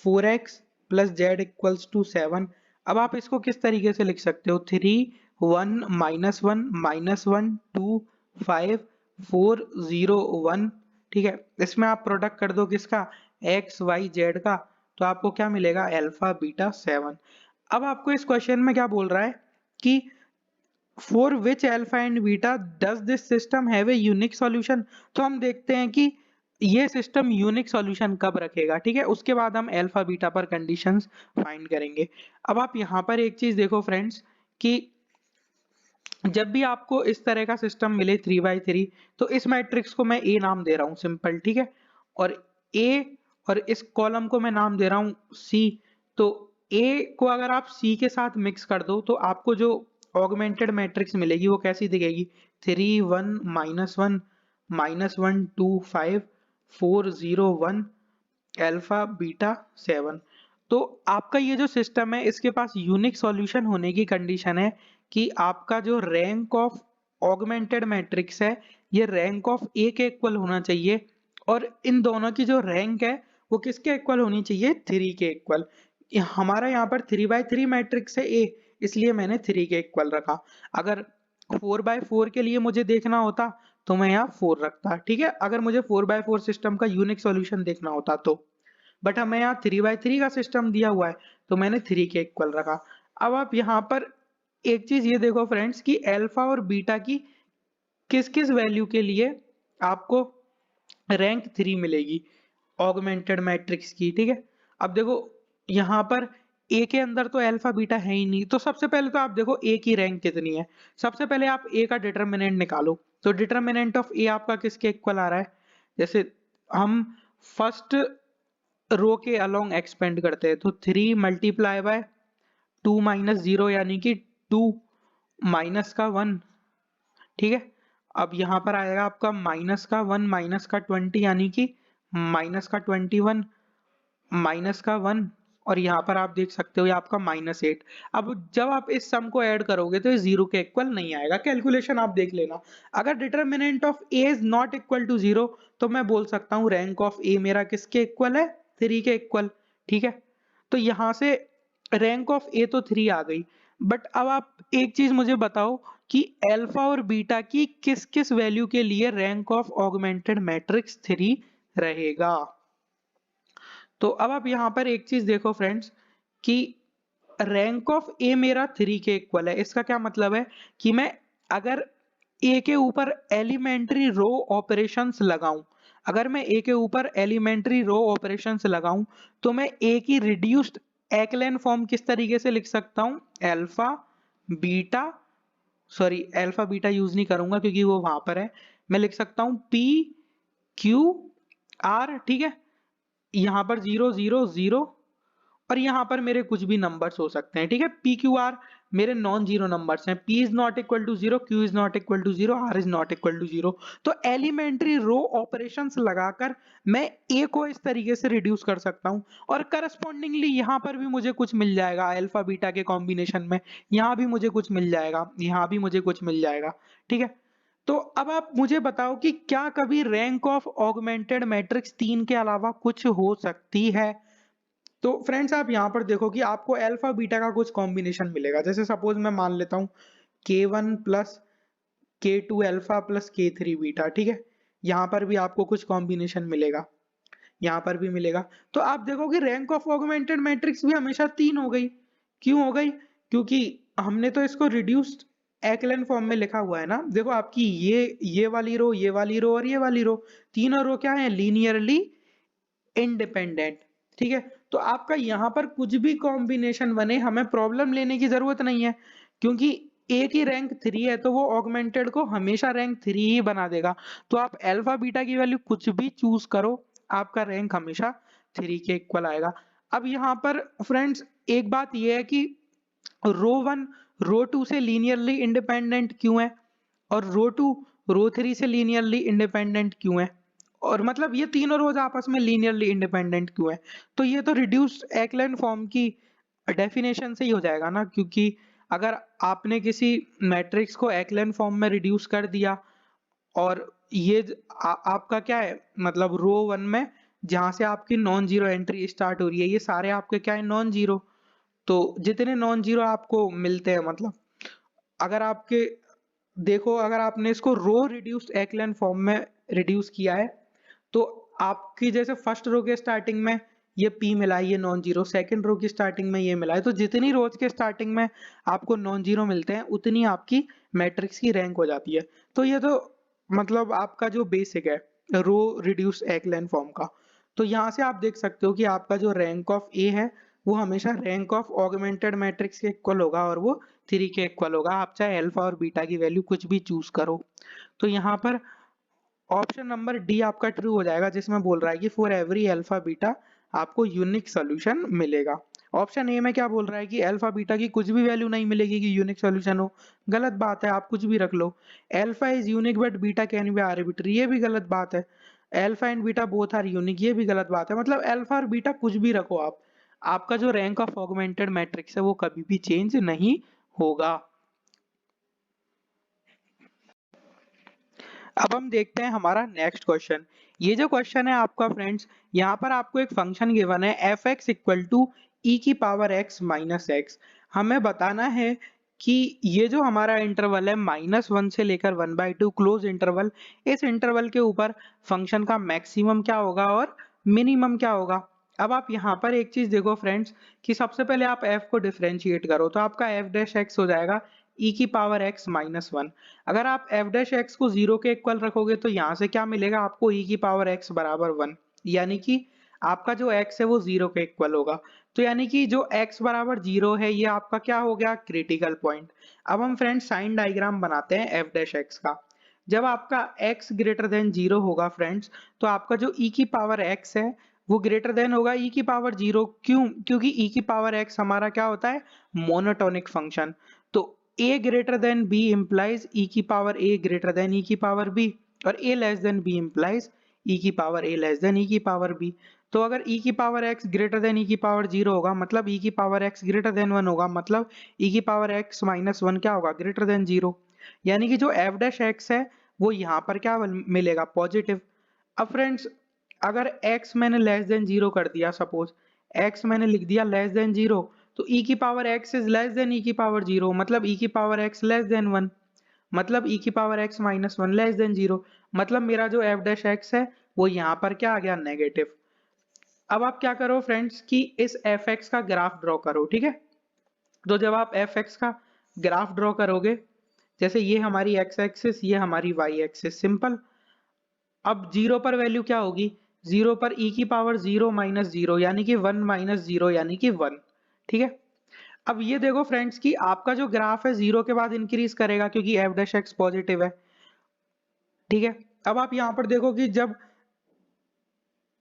4x plus z equals to 7। अब आप इसको किस तरीके से लिख सकते हो? 3 1 -1 -1 2 5 4 0 1, ठीक है। इसमें आप प्रोडक्ट कर दो किसका? एक्स वाई जेड का, तो आपको क्या मिलेगा? Alpha beta 7। अब आपको इस क्वेश्चन में क्या बोल रहा है कि for which alpha and beta does this system have a unique solution. तो हम देखते हैं कि ये सिस्टम यूनिक सॉल्यूशन कब रखेगा, ठीक है। उसके बाद हम अल्फा बीटा पर कंडीशंस फाइंड करेंगे। अब आप यहाँ पर एक चीज देखो फ्रेंड्स कि जब भी आपको इस तरह का सिस्टम मिले 3x3, तो इस मैट्रिक्स को मैं ए नाम दे रहा हूँ सिंपल, ठीक है। और ए और इस कॉलम को मैं नाम दे रहा हूँ सी। तो ए को अगर आप सी के साथ मिक्स कर दो तो आपको जो ऑगमेंटेड मैट्रिक्स मिलेगी वो कैसी दिखेगी? 3 1 -1 -1 2 5 4 0 1 अल्फा बीटा 7। तो आपका ये जो सिस्टम है इसके पास यूनिक सॉल्यूशन होने की कंडीशन है कि आपका जो रैंक ऑफ ऑगमेंटेड मैट्रिक्स है ये रैंक ऑफ ए के इक्वल होना चाहिए, और इन दोनों की जो रैंक है वो किसके इक्वल होनी चाहिए? 3 के इक्वल। हमारा यहाँ पर 3x3 मैट्रिक्स है ए, इसलिए मैंने 3 के इक्वल रखा। अगर 4x4 के लिए मुझे देखना होता तो मैं यहाँ 4 रखता, ठीक है, अगर मुझे 4x4 सिस्टम का यूनिक सॉल्यूशन देखना होता तो। बट हमें यहाँ 3x3 का सिस्टम दिया हुआ है तो मैंने 3 के इक्वल रखा। अब आप यहाँ पर एक चीज ये देखो फ्रेंड्स कि अल्फा और बीटा की किस किस वैल्यू के लिए आपको रैंक 3 मिलेगी ऑगमेंटेड मैट्रिक्स की, ठीक है। अब देखो यहाँ पर ए के अंदर तो अल्फा बीटा है ही नहीं, तो सबसे पहले तो आप देखो ए की रैंक कितनी है। सबसे पहले आप ए का डिटर्मिनेंट निकालो, तो डिटर्मिनेंट ऑफ ए आपका किसके इक्वल आ रहा है? जैसे हम फर्स्ट रो के अलोंग एक्सपेंड करते हैं, तो 3 मल्टीप्लाई बाय 2 माइनस 0 यानी कि 2 माइनस का 1, ठीक है। अब यहाँ पर आएगा आपका माइनस का 1 माइनस का 20 यानी कि माइनस का 21 माइनस का 1, और यहाँ पर आप देख सकते हो ये आपका -8। अब जब आप इस सम को ऐड करोगे तो ये 0 के इक्वल नहीं आएगा। कैलकुलेशन आप देख लेना। अगर determinant of A is not equal to 0 तो मैं बोल सकता हूँ रैंक ऑफ ए मेरा किसके इक्वल है? 3 के इक्वल, ठीक है। तो यहाँ से रैंक ऑफ ए तो 3 आ गई, बट अब आप एक चीज मुझे बताओ कि अल्फा और बीटा की किस किस वैल्यू के लिए रैंक ऑफ ऑगमेंटेड मैट्रिक्स 3 रहेगा। तो अब आप यहाँ पर एक चीज देखो फ्रेंड्स कि रैंक ऑफ ए मेरा 3 के इक्वल है। इसका क्या मतलब है कि मैं अगर ए के ऊपर एलिमेंट्री रो ऑपरेशंस लगाऊं, अगर मैं ए के ऊपर एलिमेंट्री रो ऑपरेशंस लगाऊं तो मैं ए की रिड्यूस्ड एक्लेन फॉर्म किस तरीके से लिख सकता हूं? Alpha beta, sorry alpha beta use नहीं करूंगा क्योंकि वो वहां पर है। मैं लिख सकता हूं पी क्यू आर, ठीक है। यहाँ पर 0 0 0, और यहाँ पर मेरे कुछ भी नंबर्स हो सकते हैं, ठीक है। पी क्यू आर मेरे नॉन जीरो नंबर्स हैं, p is not equal to zero, q is not equal to zero, r is not equal to zero. तो एलिमेंट्री रो ऑपरेशंस लगाकर मैं a को इस तरीके से रिड्यूस कर सकता हूँ, और करस्पॉन्डिंगली यहाँ पर भी मुझे कुछ मिल जाएगा अल्फा बीटा के कॉम्बिनेशन में, यहाँ भी मुझे कुछ मिल जाएगा, यहाँ भी मुझे कुछ मिल जाएगा। ठीक है, तो अब आप मुझे बताओ कि क्या कभी रैंक ऑफ ऑगमेंटेड मैट्रिक्स 3 के अलावा कुछ हो सकती है? तो फ्रेंड्स आप यहाँ पर देखो कि आपको अल्फा बीटा का कुछ कॉम्बिनेशन मिलेगा। जैसे सपोज मैं मान लेता हूँ k1 plus k2 alpha plus k3 beta. ठीक है, यहाँ पर भी आपको कुछ कॉम्बिनेशन मिलेगा, यहाँ पर भी मिलेगा। तो आप देखो कि रैंक ऑफ ऑगमेंटेड मैट्रिक्स भी हमेशा 3 हो गई। क्यों हो गई? क्योंकि हमने तो इसको रिड्यूस्ड एक्लन फॉर्म में लिखा हुआ है ना। देखो आपकी ये वाली रो, ये वाली रो और ये वाली रो, तीनों रो क्या है? Linearly independent. ठीक है, तो आपका यहाँ पर कुछ भी कॉम्बिनेशन बने, हमें प्रॉब्लम लेने की जरूरत नहीं है, क्योंकि ए की रैंक 3 है तो वो ऑगमेंटेड को हमेशा रैंक 3 ही बना देगा। तो आप अल्फा बीटा की वैल्यू कुछ भी चूज करो, आपका रैंक हमेशा 3 के इक्वल आएगा। अब यहाँ पर फ्रेंड्स एक बात ये है कि रो 1 रो 2 से लीनियरली इंडिपेंडेंट क्यों है, और रो 2 रो 3 से लीनियरली इंडिपेंडेंट क्यों है, और मतलब ये तीनों रोज आपस में लीनियरली इंडिपेंडेंट क्यों है? तो ये तो रिड्यूस्ड एक्लन फॉर्म की डेफिनेशन से ही हो जाएगा ना, क्योंकि अगर आपने किसी मैट्रिक्स को एक्लन फॉर्म में रिड्यूस कर दिया, और ये आपका क्या है, मतलब रो 1 में जहां से आपकी नॉन जीरो एंट्री स्टार्ट हो रही है, ये सारे आपके क्या है? Non zero. तो जितने नॉन जीरो आपको मिलते हैं, मतलब अगर आपके देखो, अगर आपने इसको रो रिड्यूस्ड एक्लन फॉर्म में रिड्यूस किया है, तो आपकी जैसे फर्स्ट रो के स्टार्टिंग में ये p मिला है, ये नॉन जीरो, सेकंड रो की स्टार्टिंग में ये मिला है, तो जितनी रोज के स्टार्टिंग में आपको नॉन जीरो मिलते हैं उतनी आपकी मैट्रिक्स की रैंक हो जाती है। तो ये तो मतलब आपका जो बेसिक है रो रिड्यूस एक्लन फॉर्म का। तो यहाँ से आप देख सकते हो कि आपका जो रैंक ऑफ ए है वो हमेशा रैंक ऑफ ऑगमेंटेड मैट्रिक्स के इक्वल होगा, और वो 3 के इक्वल होगा, आप चाहे अल्फा और बीटा की वैल्यू कुछ भी चूज करो। तो यहाँ पर ऑप्शन नंबर डी आपका ट्रू हो जाएगा, जिसमें बोल रहा है कि फॉर एवरी अल्फा बीटा आपको यूनिक सॉल्यूशन मिलेगा। ऑप्शन ए में क्या बोल रहा है कि अल्फा बीटा की कुछ भी वैल्यू नहीं मिलेगी कि यूनिक सॉल्यूशन हो। गलत बात है, आप कुछ भी रख लो। Alpha is unique but beta can be arbitrary, ये भी गलत बात है। Alpha and beta both are unique, ये भी गलत बात है। मतलब अल्फा और बीटा कुछ भी रखो आप, आपका जो रैंक ऑफ ऑगमेंटेड मैट्रिक्स है वो कभी भी चेंज नहीं होगा। अब हम देखते हैं हमारा नेक्स्ट क्वेश्चन। ये जो क्वेश्चन है आपका फ्रेंड्स, यहाँ पर आपको एक फंक्शन गिवन है एफ एक्स इक्वल टू ई की पावर एक्स माइनस एक्स। हमें बताना है कि ये जो हमारा इंटरवल है -1 से लेकर 1/2 क्लोज इंटरवल, इस इंटरवल के ऊपर फंक्शन का मैक्सिमम क्या होगा और मिनिमम क्या होगा। अब आप यहाँ पर एक चीज देखो फ्रेंड्स, कि सबसे पहले आप f को डिफरेंशिएट करो, तो आपका f डैश x हो जाएगा e की पावर x माइनस 1। अगर आप f डैश x को 0 के इक्वल रखोगे तो यहाँ से क्या मिलेगा आपको? e की पावर x बराबर 1, यानी कि आपका जो x है वो 0 के इक्वल होगा। तो यानी कि जो x बराबर 0 है, ये आपका क्या हो गया? Critical point. अब हम फ्रेंड्स साइन डायग्राम बनाते हैं f डैश x का। जब आपका x ग्रेटर देन 0 होगा फ्रेंड्स, तो आपका जो e की पावर x है वो ग्रेटर देन होगा e की पावर 0। क्यों? क्योंकि e की पावर x हमारा क्या होता है? Monotonic function. तो a greater than b implies e की power a greater than e की पावर b, और a less than b implies e की power a less than e की पावर b। तो अगर e की power x greater than e की power 0 होगा, मतलब e की पावर x ग्रेटर देन 1 होगा, मतलब e की पावर x माइनस 1 क्या होगा? Greater than 0। यानी कि जो f डैश x है वो यहाँ पर क्या मिलेगा? पॉजिटिव। अब फ्रेंड्स अगर x मैंने लेस देन 0 कर दिया, सपोज x मैंने लिख दिया लेस देन 0, तो e की power x is less then e की पावर 0, मतलब e की पावर x लेस देन 1, मतलब e की power x minus 1 less than 0, मतलब मेरा जो f डैश x है वो यहाँ पर क्या आ गया? नेगेटिव। अब आप क्या करो फ्रेंड्स कि इस fx का ग्राफ ड्रॉ करो। ठीक है, तो जब आप fx का ग्राफ ड्रॉ करोगे, जैसे ये हमारी x एक्सिस, ये हमारी y एक्सिस, सिंपल। अब 0 पर वैल्यू क्या होगी? 0 पर e की पावर 0 माइनस 0 यानी कि 1 माइनस 0 यानी कि 1। ठीक है, अब ये देखो फ्रेंड्स कि आपका जो ग्राफ है 0 के बाद इंक्रीज करेगा, क्योंकि f डैश x पॉजिटिव है। ठीक है, अब आप यहाँ पर देखो कि जब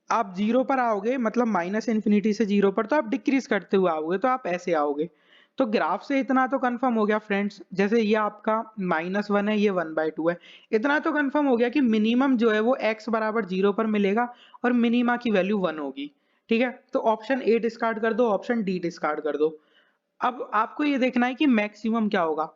आप 0 पर आओगे, मतलब माइनस इन्फिनिटी से 0 पर, तो आप डिक्रीज करते हुए आओगे, तो आप ऐसे आओगे। तो ग्राफ से इतना तो कंफर्म हो गया फ्रेंड्स, जैसे ये आपका -1 है, ये 1/2 है, इतना तो कंफर्म हो गया कि मिनिमम जो है वो x बराबर 0 पर मिलेगा और मिनिमा की वैल्यू 1 होगी। ठीक है, तो ऑप्शन ए डिस्कार्ड कर दो, ऑप्शन डी डिस्कार्ड कर दो। अब आपको ये देखना है कि मैक्सिमम क्या होगा।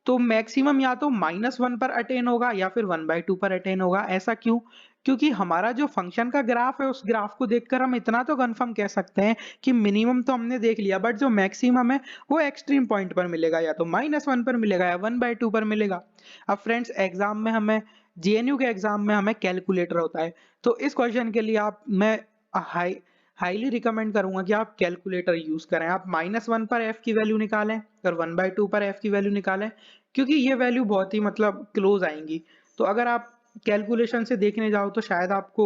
तो मैक्सिमम या तो -1 पर अटेन होगा या फिर 1/2 पर अटेन होगा। ऐसा क्यों? क्योंकि हमारा जो फंक्शन का ग्राफ है उस ग्राफ को देखकर हम इतना तो कंफर्म कह सकते हैं कि मिनिमम तो हमने देख लिया, बट जो मैक्सिमम है वो एक्सट्रीम पॉइंट पर मिलेगा, या तो -1 पर मिलेगा या 1/2 पर मिलेगा। अब फ्रेंड्स एग्जाम में हमें, जेएनयू के एग्जाम में हमें कैलकुलेटर होता है, तो इस क्वेश्चन के लिए मैं हाईली रिकमेंड करूंगा कि आप कैलकुलेटर यूज करें। आप -1 पर f की वैल्यू निकालें और 1/2 पर f की वैल्यू निकालें, क्योंकि ये वैल्यू बहुत ही मतलब क्लोज आएंगी। तो अगर आप कैलकुलेशन से देखने जाओ तो शायद आपको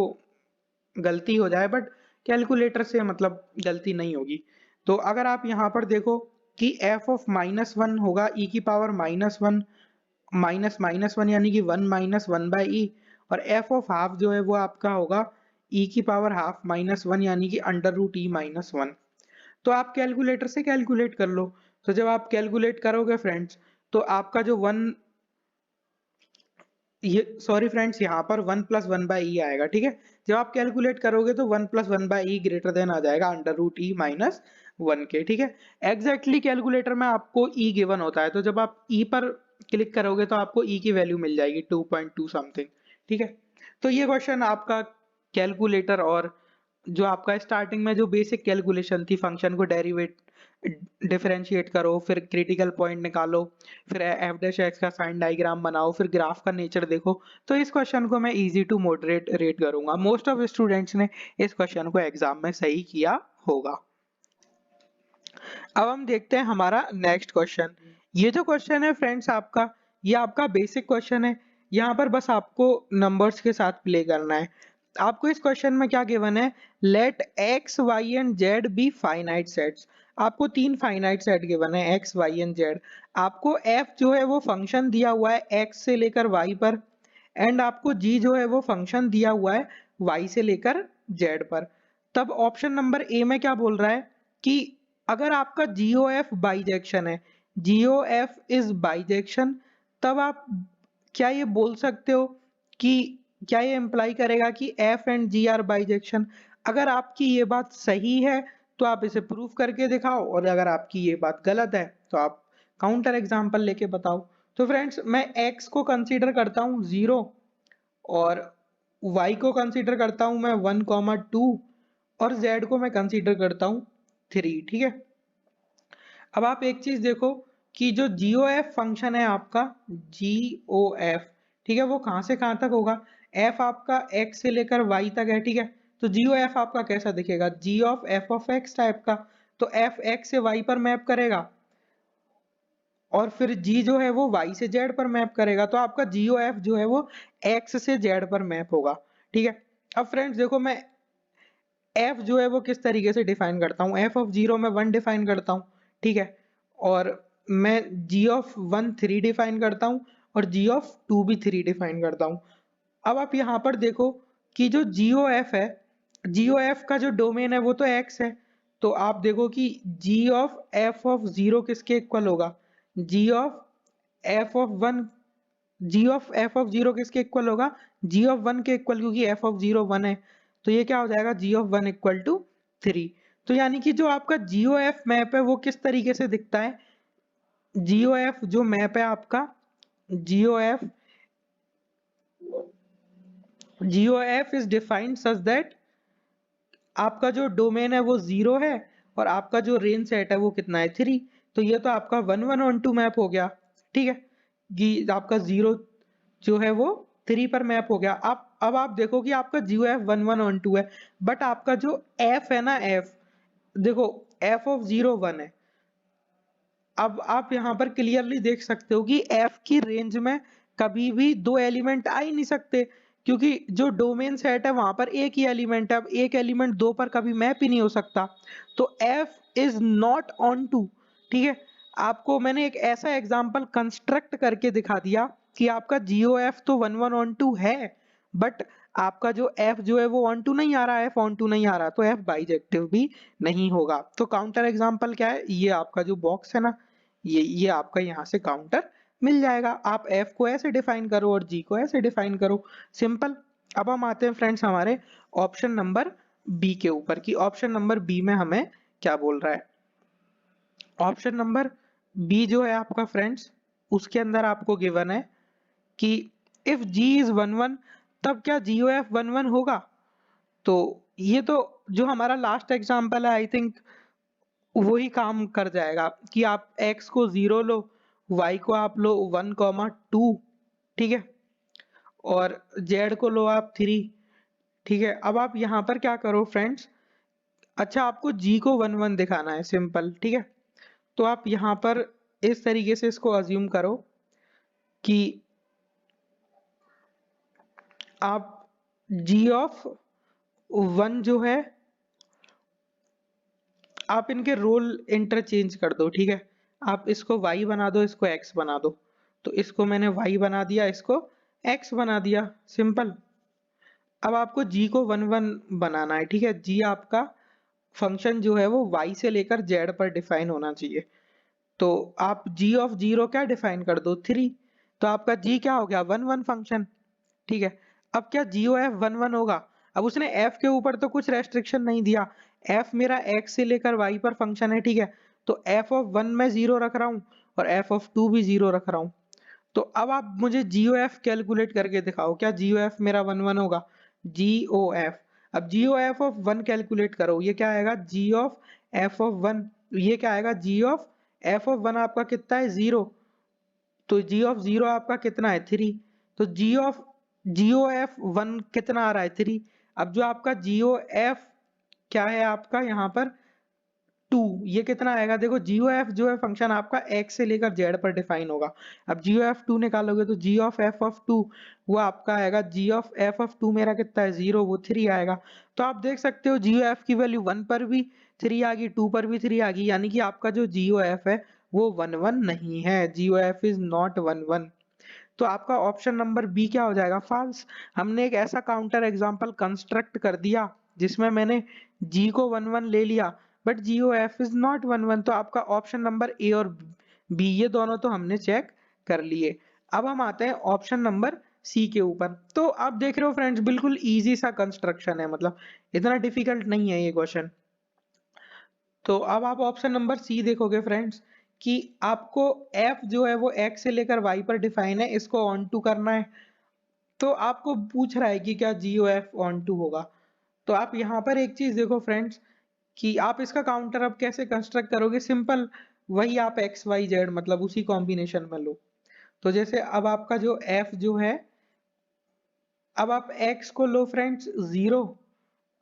गलती हो जाए, बट कैलकुलेटर से मतलब गलती नहीं होगी। तो अगर आप यहाँ पर देखो कि f ऑफ -1 होगा e की पावर -1 माइनस माइनस वन यानी कि 1 - 1/e, और f ऑफ हाफ जो है वो आपका होगा e की पावर हाफ -1 यानी कि √e-1। तो आप कैलकुलेटर से कैलकुलेट कर लो। तो जब आप कैलकुलेट करोगे फ्रेंड्स, तो आपका जो वन, ये सॉरी फ्रेंड्स, यहाँ पर 1 + 1/e आएगा। ठीक है, जब आप कैलकुलेट करोगे तो 1 + 1/e ग्रेटर देन आ जाएगा √e-1 के। ठीक है, एग्जैक्टली कैलकुलेटर में आपको e गिवन होता है, तो जब आप e पर क्लिक करोगे तो आपको e की वैल्यू मिल जाएगी 2.2 समथिंग। ठीक है, तो ये क्वेश्चन आपका कैलकुलेटर और जो आपका स्टार्टिंग में जो बेसिक कैलकुलेशन थी, फंक्शन को डेरिवेट डिफरेंशिएट करो, फिर क्रिटिकल पॉइंट निकालो, फिर एफ डैश एक्स का साइन डायग्राम बनाओ, फिर ग्राफ का नेचर देखो, तो इस क्वेश्चन को मैं इजी टू मॉडरेट रेट करूंगा। मोस्ट ऑफ स्टूडेंट्स ने इस क्वेश्चन को एग्जाम में सही किया होगा। अब हम देखते हैं हमारा नेक्स्ट क्वेश्चन। ये जो क्वेश्चन है फ्रेंड्स आपका, ये आपका बेसिक क्वेश्चन है। यहाँ पर बस आपको नंबर्स के साथ प्ले करना है। आपको इस क्वेश्चन में क्या गिवन है, let X Y and Z be finite sets. आपको 3 फाइनाइट सेट गिवन है, एक्स वाई एंड जेड। आपको एफ जो है वो फंक्शन दिया हुआ है एक्स से लेकर वाई पर, एंड आपको जी जो है वो फंक्शन दिया हुआ है वाई से लेकर जेड पर। तब ऑप्शन नंबर ए में क्या बोल रहा है कि अगर आपका GOF बाइजेक्शन है, GOF इज बाइजेक्शन, तब आप क्या ये बोल सकते हो कि क्या ये इम्प्लाई करेगा कि F and G are bijection? अगर आपकी ये बात सही है तो आप इसे प्रूव करके दिखाओ, और अगर आपकी ये बात गलत है तो आप काउंटर एग्जांपल लेके बताओ। तो फ्रेंड्स मैं x को कंसीडर करता हूँ 0, और y को कंसीडर करता हूँ मैं 1, 2, और z को मैं कंसीडर करता हूँ 3। ठीक है, अब आप एक चीज देखो कि जो GOF फंक्शन है आपका, GOF, ठीक है, वो कहाँ से कहाँ तक होगा, f आपका x से लेकर y तक है। ठीक है, तो GOF आपका कैसा दिखेगा, G of f of x type का। तो f x से y पर मैप करेगा, और फिर G जो है वो y से z पर मैप करेगा, तो आपका GOF जो है वो x से z पर मैप होगा। ठीक है, अब फ्रेंड्स देखो मैं f जो है वो किस तरीके से डिफाइन करता हूँ, f ऑफ 0 में 1 डिफाइन करता हूँ। ठीक है, और मैं g ऑफ 1 3 डिफाइन करता हूँ, और g ऑफ 2 भी 3 डिफाइन करता हूँ। अब आप यहाँ पर देखो कि जो GOF है, GOF का जो डोमेन है वो तो x है, तो आप देखो कि g ऑफ f ऑफ 0 किसके इक्वल होगा, g of f of 1, g of f of 0 किसके इक्वल होगा, g ऑफ 1 के इक्वल, क्योंकि f ऑफ 0 1 है। तो ये क्या हो जाएगा, g ऑफ 1 इक्वल टू 3। तो यानी कि जो आपका GOF मैप है वो किस तरीके से दिखता है, GOF जो मैप है आपका, GOF GOF is defined such that आपका जो डोमेन है वो 0 है, और आपका जो रेंज सेट है वो कितना है 3। तो ये तो आपका 1 1 1 2 मैप हो गया। ठीक है, कि आपका 0 जो है वो 3 पर मैप हो गया। अब आप देखो कि आपका GOF 1 1 1 2 है, बट आपका जो f है ना, f देखो f ऑफ 0 1 है। अब आप यहाँ पर क्लियरली देख सकते हो कि f की रेंज में कभी भी 2 एलिमेंट आ ही नहीं सकते, क्योंकि जो डोमेन सेट है वहां पर एक ही एलिमेंट है। अब एक एलिमेंट 2 पर कभी मैप ही नहीं हो सकता, तो f is not onto. ठीक है, आपको मैंने एक ऐसा एग्जांपल कंस्ट्रक्ट करके दिखा दिया कि आपका GOF तो 1 1 1 2 है, बट आपका जो f जो है वो ऑन टू नहीं आ रहा है, f ऑन टू नहीं आ रहा, तो f बाइजेक्टिव भी नहीं होगा। तो काउंटर एग्जाम्पल क्या है, ये आपका जो बॉक्स है ना, ये आपका यहाँ से काउंटर मिल जाएगा। आप f को ऐसे डिफाइन करो और g को ऐसे डिफाइन करो, सिंपल। अब हम आते हैं फ्रेंड्स हमारे ऑप्शन नंबर बी के ऊपर, कि ऑप्शन नंबर बी में हमें क्या बोल रहा है। ऑप्शन नंबर बी जो है आपका फ्रेंड्स, उसके अंदर आपको गिवन है कि इफ g इज 1 1 तब क्या GOF 1 1 होगा। तो ये तो जो हमारा लास्ट एग्जांपल है, आई थिंक वही काम कर जाएगा कि आप x को 0 लो, y को आप लो 1,2, ठीक है, और z को लो आप 3, ठीक है। अब आप यहाँ पर क्या करो फ्रेंड्स, अच्छा आपको g को 1 1 दिखाना है, सिंपल, ठीक है। तो आप यहाँ पर इस तरीके से इसको अज्यूम करो कि आप g ऑफ 1 जो है, आप इनके रोल इंटरचेंज कर दो, ठीक है। आप इसको y बना दो, इसको x बना दो। तो इसको मैंने y बना दिया, इसको x बना दिया, सिंपल। अब आपको g को 1 1 बनाना है, ठीक है। g आपका फंक्शन जो है वो y से लेकर z पर डिफाइन होना चाहिए। तो आप g ऑफ 0 क्या डिफाइन कर दो, 3। तो आपका g क्या हो गया, 1 1 फंक्शन, ठीक है। अब क्या GOF 1 1 होगा। अब उसने f के ऊपर तो कुछ रेस्ट्रिक्शन नहीं दिया, f मेरा x से लेकर y पर फंक्शन है, ठीक है। तो f ऑफ 1 मैं 0 रख रहा हूँ और f ऑफ 2 भी 0 रख रहा हूँ। तो अब आप मुझे GOF कैलकुलेट करके दिखाओ, क्या GOF मेरा 1 1 होगा। GOF, अब GOF ऑफ 1 कैलकुलेट करो, ये क्या आएगा, G ऑफ f ऑफ 1, ये क्या आएगा, G ऑफ f ऑफ 1 आपका कितना है, 0। तो g ऑफ 0 आपका कितना है, 3। तो GOF 1 कितना आ रहा है, 3। अब जो आपका GOF क्या है आपका यहाँ पर 2, ये कितना आएगा, देखो GOF जो है फंक्शन आपका x से लेकर z पर डिफाइन होगा। अब GOF 2 निकालोगे तो G ऑफ f ऑफ 2 वो आपका आएगा, G ऑफ f ऑफ 2 मेरा कितना है, 0, वो 3 आएगा। तो आप देख सकते हो GOF की वैल्यू 1 पर भी 3 आ गई, 2 पर भी 3 आ गई, यानी कि आपका जो GOF है वो 1 1 नहीं है, GOF इज नॉट 1 1। तो आपका ऑप्शन नंबर बी क्या हो जाएगा, फॉल्स। हमने एक ऐसा काउंटर एग्जांपल कंस्ट्रक्ट कर दिया जिसमें मैंने g को 1 1 ले लिया, बट GOF इज नॉट 1 1। तो आपका ऑप्शन नंबर ए और बी ये दोनों तो हमने चेक कर लिए। अब हम आते हैं ऑप्शन नंबर सी के ऊपर। तो आप देख रहे हो फ्रेंड्स, बिल्कुल इजी सा कंस्ट्रक्शन है, मतलब इतना डिफिकल्ट नहीं है ये क्वेश्चन। तो अब आप ऑप्शन नंबर सी देखोगे फ्रेंड्स, कि आपको f जो है वो x से लेकर y पर डिफाइन है, इसको ऑन टू करना है। तो आपको पूछ रहा है कि क्या GOF ऑन टू होगा। तो आप यहाँ पर एक चीज देखो फ्रेंड्स, कि आप इसका काउंटर अब कैसे कंस्ट्रक्ट करोगे, सिंपल, वही आप x y z मतलब उसी कॉम्बिनेशन में लो। तो जैसे अब आपका जो f जो है, अब आप x को लो फ्रेंड्स 0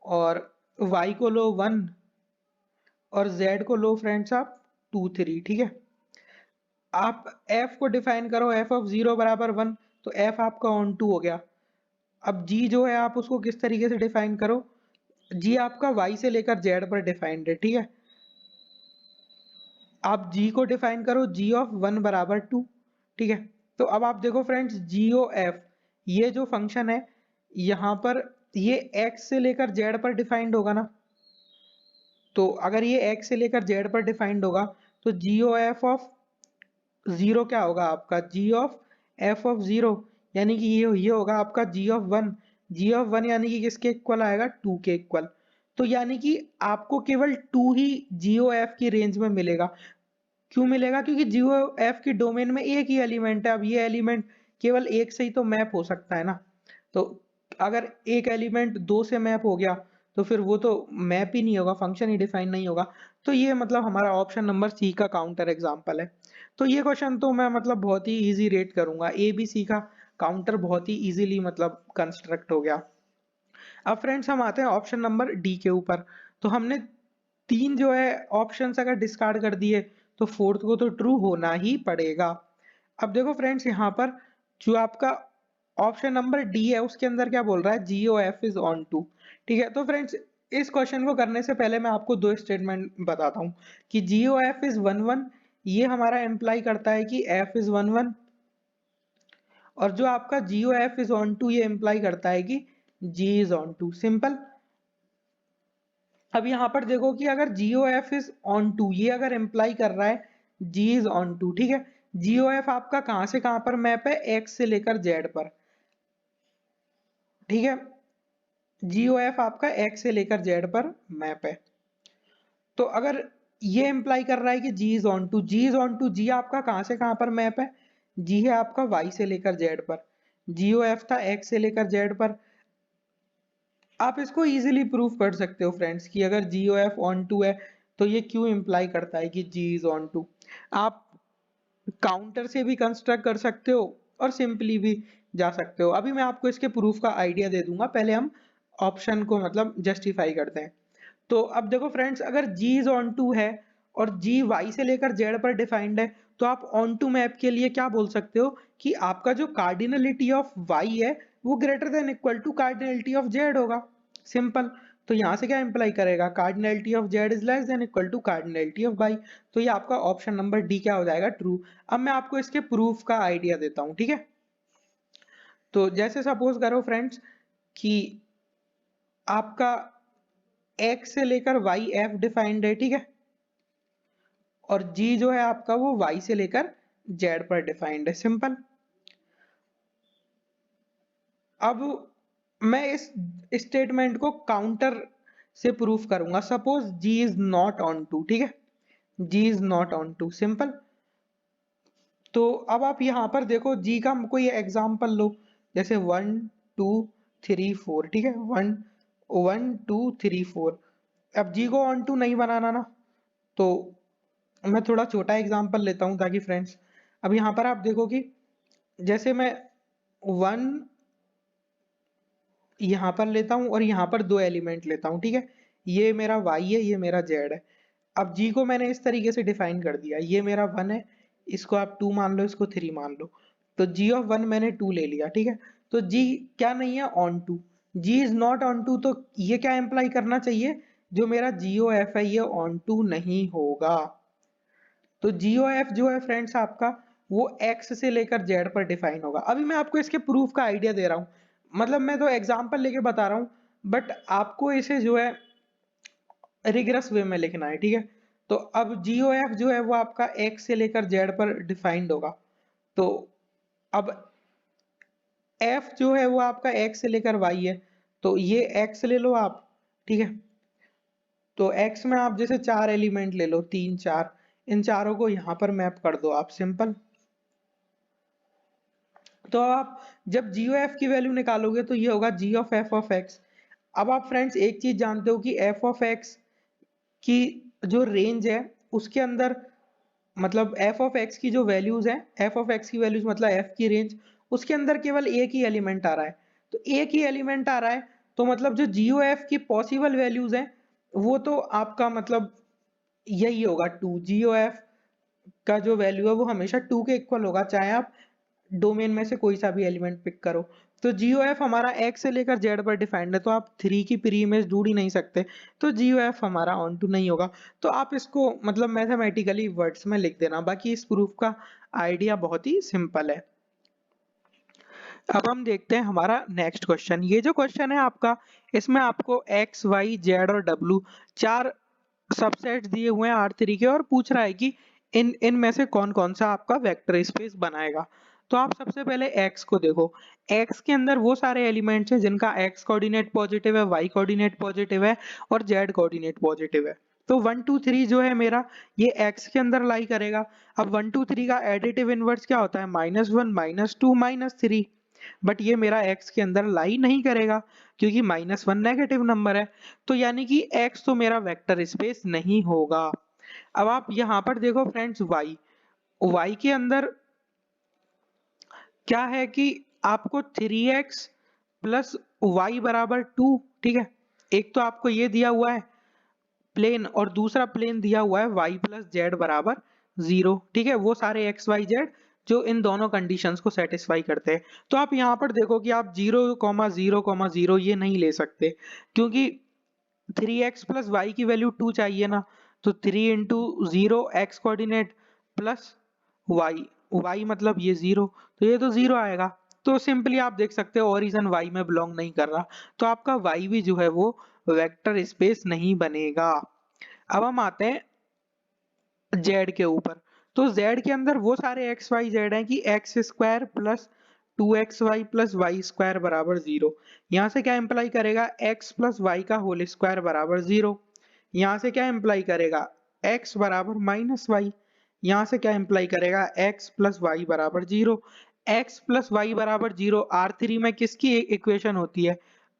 और y को लो 1 और z को लो फ्रेंड्स आप 2 3, ठीक है। आप f को डिफाइन करो, f ऑफ 0 बराबर 1, तो f आपका ऑन टू हो गया। अब g जो है आप उसको किस तरीके से डिफाइन करो, g आपका y से लेकर z पर डिफाइंड है, ठीक है। आप g को डिफाइन करो, g ऑफ 1 बराबर 2, ठीक है। तो अब आप देखो फ्रेंड्स, GOF ये जो फंक्शन है यहाँ पर, ये x से लेकर z पर डिफाइंड होगा ना। तो अगर ये x से लेकर z पर डिफाइंड होगा तो GOF ऑफ 0 क्या होगा आपका, G ऑफ f ऑफ 0, यानी कि ये होगा आपका G ऑफ 1। G ऑफ 1 यानी कि किसके इक्वल आएगा, 2 के इक्वल। तो यानी कि आपको केवल 2 ही GOF की रेंज में मिलेगा। क्यों मिलेगा, क्योंकि GOF की डोमेन में एक ही एलिमेंट है। अब ये एलिमेंट केवल एक से ही तो मैप हो सकता है ना। तो अगर एक एलिमेंट 2 से मैप हो गया तो फिर वो तो मैप ही नहीं होगा, फंक्शन ही डिफाइन नहीं होगा। तो ये मतलब हमारा ऑप्शन नंबर सी का काउंटर एग्जांपल है। तो ये क्वेश्चन तो मैं मतलब बहुत ही इजी रेट करूंगा, ए बी सी का काउंटर बहुत ही इजीली मतलब कंस्ट्रक्ट हो गया। अब फ्रेंड्स हम आते हैं ऑप्शन नंबर डी के ऊपर। तो हमने 3 जो है ऑप्शंस अगर डिस्कार्ड कर दिए तो फोर्थ को तो ट्रू होना ही पड़ेगा। अब देखो फ्रेंड्स, यहाँ पर जो आपका ऑप्शन नंबर डी है उसके अंदर क्या बोल रहा है, GOF इज ऑन टू, ठीक है। तो फ्रेंड्स इस क्वेश्चन को करने से पहले मैं आपको दो स्टेटमेंट बताता हूँ कि GOF इज 1 1, ये हमारा एम्प्लाई करता है कि f इज 1 1, और जो आपका GOF इज ऑन टू ये एम्प्लाई करता है कि G is on to, simple. अब यहाँ पर देखो कि अगर GOF is on to, ये अगर इम्प्लाई कर रहा है G is on to, ठीक है। GOF आपका कहाँ से कहाँ पर मैप है, X से लेकर Z पर, ठीक है। GOF आपका X से लेकर Z पर मैप है। तो अगर ये इम्प्लाई कर रहा है कि G is on to, G is on to, G आपका कहाँ से कहाँ पर मैप है, G है आपका Y से लेकर Z पर, GOF था X से लेकर Z पर। आप इसको इजीली प्रूफ कर सकते हो फ्रेंड्स कि अगर GOF on to है तो ये क्यों इम्प्लाई करता है कि G is on to। आप काउंटर से भी कंस्ट्रक्ट कर सकते हो और सिंपली भी जा सकते हो। अभी मैं आपको इसके प्रूफ का आइडिया दे दूंगा, पहले हम ऑप्शन को मतलब जस्टिफाई करते हैं। तो अब देखो फ्रेंड्स, अगर G is on to है और G Y से लेकर Z पर डिफाइंड है, तो आप on to मैप के लिए क्या बोल सकते हो कि आपका जो कार्डिनलिटी ऑफ Y है वो greater than equal to cardinality of Z होगा, सिंपल। तो यहाँ से क्या इंप्लाई करेगा, cardinality of Z is less than equal to cardinality of Y। तो ये आपका ऑप्शन नंबर डी क्या हो जाएगा, ट्रू। अब मैं आपको इसके प्रूफ का आइडिया देता हूँ, ठीक है। तो जैसे सपोज करो फ्रेंड्स कि आपका X से लेकर Y F डिफाइंड है, ठीक है, और G जो है आपका वो Y से लेकर Z पर डिफाइंड है, सिंपल। अब मैं इस स्टेटमेंट को काउंटर से प्रूफ करूंगा। Suppose G is not onto, ठीक है, G is not onto, simple. तो अब आप यहाँ पर देखो G का कोई एग्जाम्पल लो, जैसे 1 2 3 4, ठीक है, 1 1 2 3 4। अब G को ऑन टू नहीं बनाना ना, तो मैं थोड़ा छोटा एग्जाम्पल लेता हूँ ताकि फ्रेंड्स, अब यहाँ पर आप देखो कि जैसे मैं 1 यहाँ पर लेता हूँ और यहाँ पर 2 एलिमेंट लेता हूँ, ठीक है, ये मेरा Y है, ये मेरा Z है। अब G को मैंने इस तरीके से डिफाइन कर दिया, ये मेरा 1 है, इसको आप 2 मान लो, इसको 3 मान लो। तो G ऑफ 1 मैंने 2 ले लिया, ठीक है। तो G क्या नहीं है, onto, G is not onto. तो ये क्या इम्प्लाई करना चाहिए, जो मेरा GOF है ये ऑन टू नहीं होगा। तो GOF जो है फ्रेंड्स आपका वो X से लेकर Z पर डिफाइन होगा। अभी मैं आपको इसके प्रूफ का आइडिया दे रहा हूँ, मतलब मैं तो एग्जांपल लेके बता रहा हूँ, बट आपको इसे जो है रिग्रेस वे में लिखना है, ठीक है। तो अब GOF जो है वो आपका X से लेकर Z पर डिफाइंड होगा। तो अब F जो है वो आपका X से लेकर Y है, तो ये X ले लो आप, ठीक है। तो X में आप जैसे 4 एलिमेंट ले लो, 3 4, इन चारों को यहाँ पर मैप कर दो आप, सिंपल। तो आप जब GOF की वैल्यू निकालोगे तो ये होगा G of F of X। अब आप फ्रेंड्स एक चीज जानते हो कि F ऑफ X की जो रेंज है उसके अंदर, मतलब F ऑफ X की जो वैल्यूज है, F ऑफ X की वैल्यूज मतलब F की रेंज, उसके अंदर केवल एक ही एलिमेंट आ रहा है। तो एक ही एलिमेंट आ रहा है, तो मतलब जो GOF की पॉसिबल वैल्यूज है वो तो आपका मतलब यही होगा 2। GOF का जो वैल्यू है वो हमेशा 2 के इक्वल होगा, चाहे आप डोमेन में से कोई सा भी एलिमेंट पिक करो। तो GOF हमारा X से लेकर Z पर डिफाइंड है, तो आप 3 की प्री इमेज ढूंढ ही नहीं सकते, तो GOF हमारा ऑन टू नहीं होगा। तो आप इसको मतलब मैथमेटिकली वर्ड्स में लिख देना, बाकी इस प्रूफ का आइडिया बहुत ही सिंपल है। अब हम देखते हैं हमारा नेक्स्ट क्वेश्चन। ये जो क्वेश्चन है आपका, इसमें आपको X Y Z और W 4 सबसेट दिए हुए हैं R3 के, और पूछ रहा है कि इनमें से कौन कौन सा आपका वेक्टर स्पेस बनाएगा। तो आप सबसे पहले X को देखो, X के अंदर वो सारे एलिमेंट्स हैं जिनका X कोऑर्डिनेट पॉजिटिव है, Y कोऑर्डिनेट पॉजिटिव है और Z कोऑर्डिनेट पॉजिटिव है। तो 1 2 3 जो है मेरा, ये X के अंदर लाई करेगा। अब 1 2 3 का एडिटिव इनवर्स क्या होता है, -1 -2 -3, बट ये मेरा X के अंदर लाई नहीं करेगा क्योंकि -1 नेगेटिव नंबर है। तो यानी कि X तो मेरा वेक्टर स्पेस नहीं होगा। अब आप यहाँ पर देखो फ्रेंड्स, Y के अंदर क्या है कि आपको 3x प्लस y बराबर 2, ठीक है। एक तो आपको ये दिया हुआ है प्लेन, और दूसरा प्लेन दिया हुआ है y प्लस जेड बराबर 0, ठीक है। वो सारे x y z जो इन दोनों कंडीशंस को सेटिस्फाई करते हैं। तो आप यहाँ पर देखो कि आप 0,0,0 ये नहीं ले सकते, क्योंकि 3x प्लस वाई की वैल्यू 2 चाहिए ना। तो 3 into 0 x coordinate plus y, y मतलब ये 0, तो ये तो 0 आएगा। तो सिंपली आप देख सकते हो ओरिजिन y में बिलोंग नहीं कर रहा, तो आपका y भी जो है वो वेक्टर स्पेस नहीं बनेगा। अब हम आते हैं z के ऊपर। तो z के अंदर वो सारे x y z हैं कि x square plus 2xy plus y square बराबर 0। यहाँ से क्या इम्प्लाई करेगा, x प्लस वाई का होल स्क्वायर बराबर 0। यहाँ से क्या इम्प्लाई करेगा, x बराबर माइनस वाई। यहाँ से क्या इम्प्लाई करेगा, x प्लस वाई बराबर 0। x प्लस वाई बराबर 0 R3 में किसकी इक्वेशन होती है,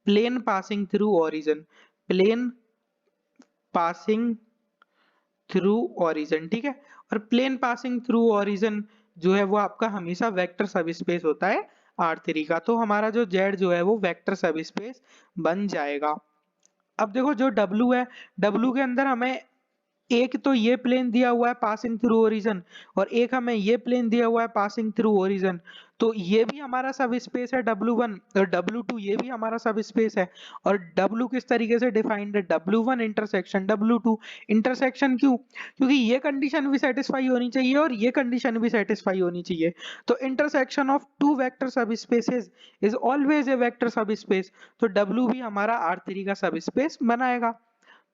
plane passing through origin, plane passing through origin, ठीक है। और प्लेन पासिंग थ्रू ओरिजिन जो है वो आपका हमेशा वेक्टर सबस्पेस होता है R3 का। तो हमारा जो Z जो है वो वेक्टर सबस्पेस बन जाएगा। अब देखो जो W है, W के अंदर हमें एक तो ये प्लेन दिया हुआ है पासिंग थ्रू ओरिजिन, और एक हमें ये प्लेन दिया हुआ है पासिंग थ्रू ओरिजिन। तो ये भी हमारा सब स्पेस है W1, और W2 ये भी हमारा सब स्पेस है। और W किस तरीके से डिफाइंड है, W1 इंटरसेक्शन W2। इंटरसेक्शन क्यों, क्योंकि ये कंडीशन भी सेटिस्फाई होनी चाहिए और ये कंडीशन भी सेटिस्फाई होनी चाहिए। तो इंटरसेक्शन ऑफ टू वेक्टर सब spaces is always a vector सब स्पेस। तो W भी हमारा R3 का सब स्पेस बनाएगा।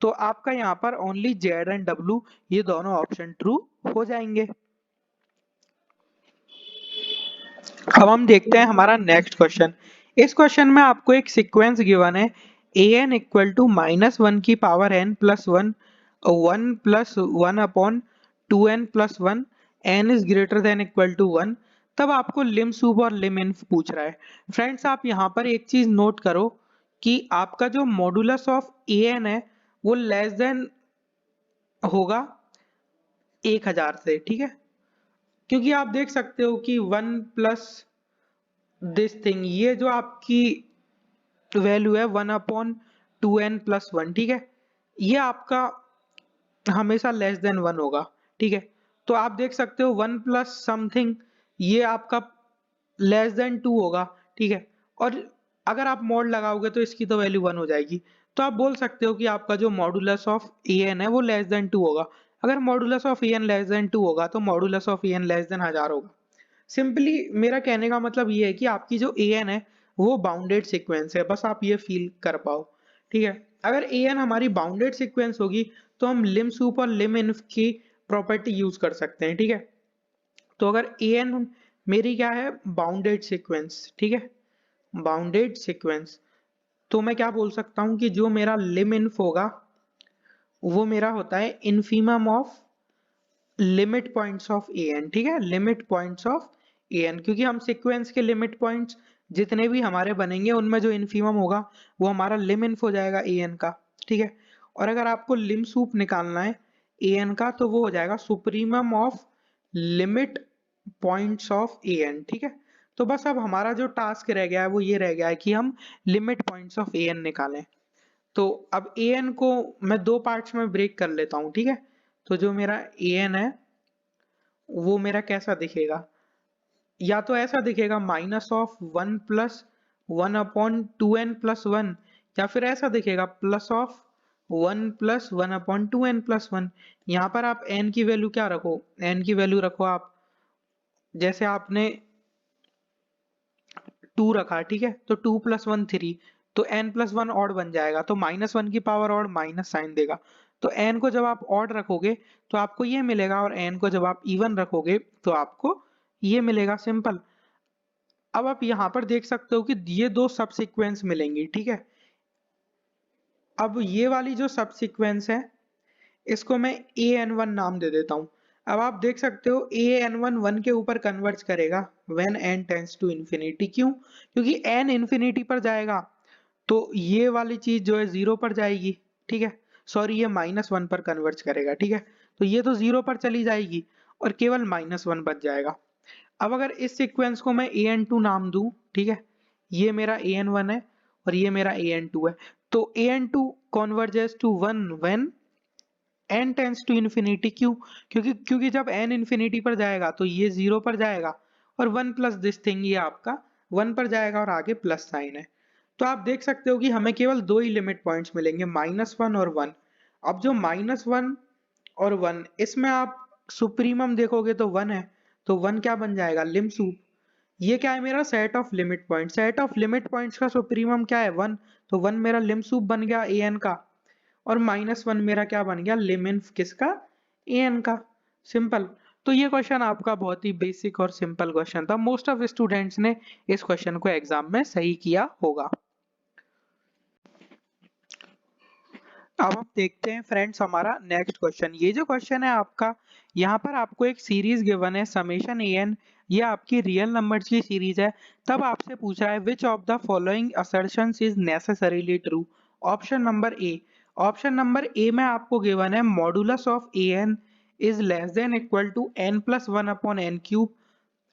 तो आपका यहाँ पर ओनली जेड एंड डब्ल्यू ये दोनों ऑप्शन ट्रू हो जाएंगे। अब हम देखते हैं हमारा नेक्स्ट क्वेश्चन। इस क्वेश्चन में आपको एक सीक्वेंस गिवन है A N equal to minus one की power N plus one, one plus one upon two N plus one, N is greater than equal to one. तब आपको लिम सूब और लिम इन्फ पूछ रहा है। फ्रेंड्स आप यहाँ पर एक चीज नोट करो कि आपका जो मॉडुलस ऑफ ए एन है वो लेस देन होगा 1000 से, ठीक है। क्योंकि आप देख सकते हो कि वन प्लस दिस थिंग, ये जो आपकी वैल्यू है one upon two N plus one, ठीक है, ये आपका हमेशा लेस देन वन होगा, ठीक है। तो आप देख सकते हो वन प्लस समथिंग ये आपका लेस देन टू होगा, ठीक है। और अगर आप मॉड लगाओगे तो इसकी तो वैल्यू वन हो जाएगी। तो आप बोल सकते हो कि आपका जो मॉडुलस ऑफ ए एन है वो लेस देन टू होगा। अगर modulus of A n less than two होगा तो modulus of A n less than 1000 होगा। सिंपली मेरा कहने का मतलब ये है कि आपकी जो ए एन है वो बाउंडेड सीक्वेंस है, बस आप ये फील कर पाओ, ठीक है। अगर ए एन हमारी बाउंडेड सीक्वेंस होगी तो हम लिम सुप और लिम इन्फ की प्रॉपर्टी यूज कर सकते हैं, ठीक है। तो अगर ए एन मेरी क्या है, बाउंडेड सीक्वेंस, ठीक है, बाउंडेड सीक्वेंस, तो मैं क्या बोल सकता हूँ कि जो मेरा लिम इन्फ होगा वो मेरा होता है infimum of limit points of A n, ठीक है, limit points of A n. क्योंकि हम सीक्वेंस के लिमिट पॉइंट्स जितने भी हमारे बनेंगे उनमें जो इन्फीमम होगा वो हमारा लिम इन्फ हो जाएगा ए एन का, ठीक है। और अगर आपको लिम सूप निकालना है ए एन का तो वो हो जाएगा supremum of limit points of A n, ठीक है। तो बस अब हमारा जो टास्क रह गया है वो ये रह गया है कि हम limit points of A n निकालें। तो अब ए एन को मैं दो पार्ट्स में ब्रेक कर लेता हूँ, ठीक है। तो जो मेरा ए एन है वो मेरा कैसा दिखेगा, या तो ऐसा दिखेगा minus of one plus one upon two N plus one, या फिर ऐसा दिखेगा plus of one plus one upon two N plus one. यहाँ पर आप एन की वैल्यू क्या रखो, एन की वैल्यू रखो आप, जैसे आपने टू रखा, ठीक है, तो टू प्लस वन थ्री, तो एन प्लस वन ऑड बन जाएगा, तो माइनस वन की पावर ऑड माइनस साइन देगा। तो एन को जब आप ऑड रखोगे तो आपको ये मिलेगा, और एन को जब आप इवन रखोगे तो आपको ये मिलेगा, सिंपल। अब आप यहाँ पर देख सकते हो कि ये दो सब सीक्वेंस मिलेंगी, ठीक है। अब ये वाली जो सब सीक्वेंस है इसको मैं ए एन वन नाम दे देता हूँ। अब आप देख सकते हो ए एन वन वन के ऊपर कन्वर्ज करेगा when n tends to infinity. क्यों, क्योंकि एन इन्फिनिटी पर जाएगा तो ये वाली चीज जो है जीरो पर जाएगी, ठीक है। सॉरी, ये माइनस वन पर कन्वर्ज करेगा, ठीक है। तो ये तो जीरो पर चली जाएगी और केवल माइनस वन बच जाएगा। अब अगर इस सीक्वेंस को मैं ए एन टू नाम दूं, ठीक है, ये मेरा ए एन वन है और ये मेरा ए एन टू है। तो A N two converges to one when n tends to infinity. क्यों, क्योंकि जब n इन्फिनिटी पर जाएगा तो ये जीरो पर जाएगा, और वन प्लस दिस थिंग ये आपका वन पर जाएगा और आगे प्लस साइन है। तो आप देख सकते हो कि हमें केवल दो ही लिमिट पॉइंट्स मिलेंगे, माइनस वन और वन। अब जो माइनस वन और वन, इसमें आप सुप्रीमम देखोगे तो वन है, तो वन क्या बन जाएगा, लिम सूप। ये क्या है मेरा set of limit point, set of limit points का सुप्रीमम क्या है 1, तो 1 मेरा लिम सूप बन गया ए एन का, और -1 मेरा क्या बन गया लिम इन किसका, ए एन का। सिंपल। तो ये क्वेश्चन आपका बहुत ही बेसिक और सिंपल क्वेश्चन था, मोस्ट ऑफ स्टूडेंट्स ने इस क्वेश्चन को एग्जाम में सही किया होगा। अब हम देखते हैं फ्रेंड्स हमारा नेक्स्ट क्वेश्चन। ये जो क्वेश्चन है आपका, यहाँ पर आपको एक सीरीज गिवन है समेशन ए एन, ये आपकी रियल नंबर्स की सीरीज है। तब आपसे पूछ रहा है which of the following assertions is necessarily true. Option number A, option number A में आपको गिवन है modulus of A N is less than equal to N plus one upon N cube.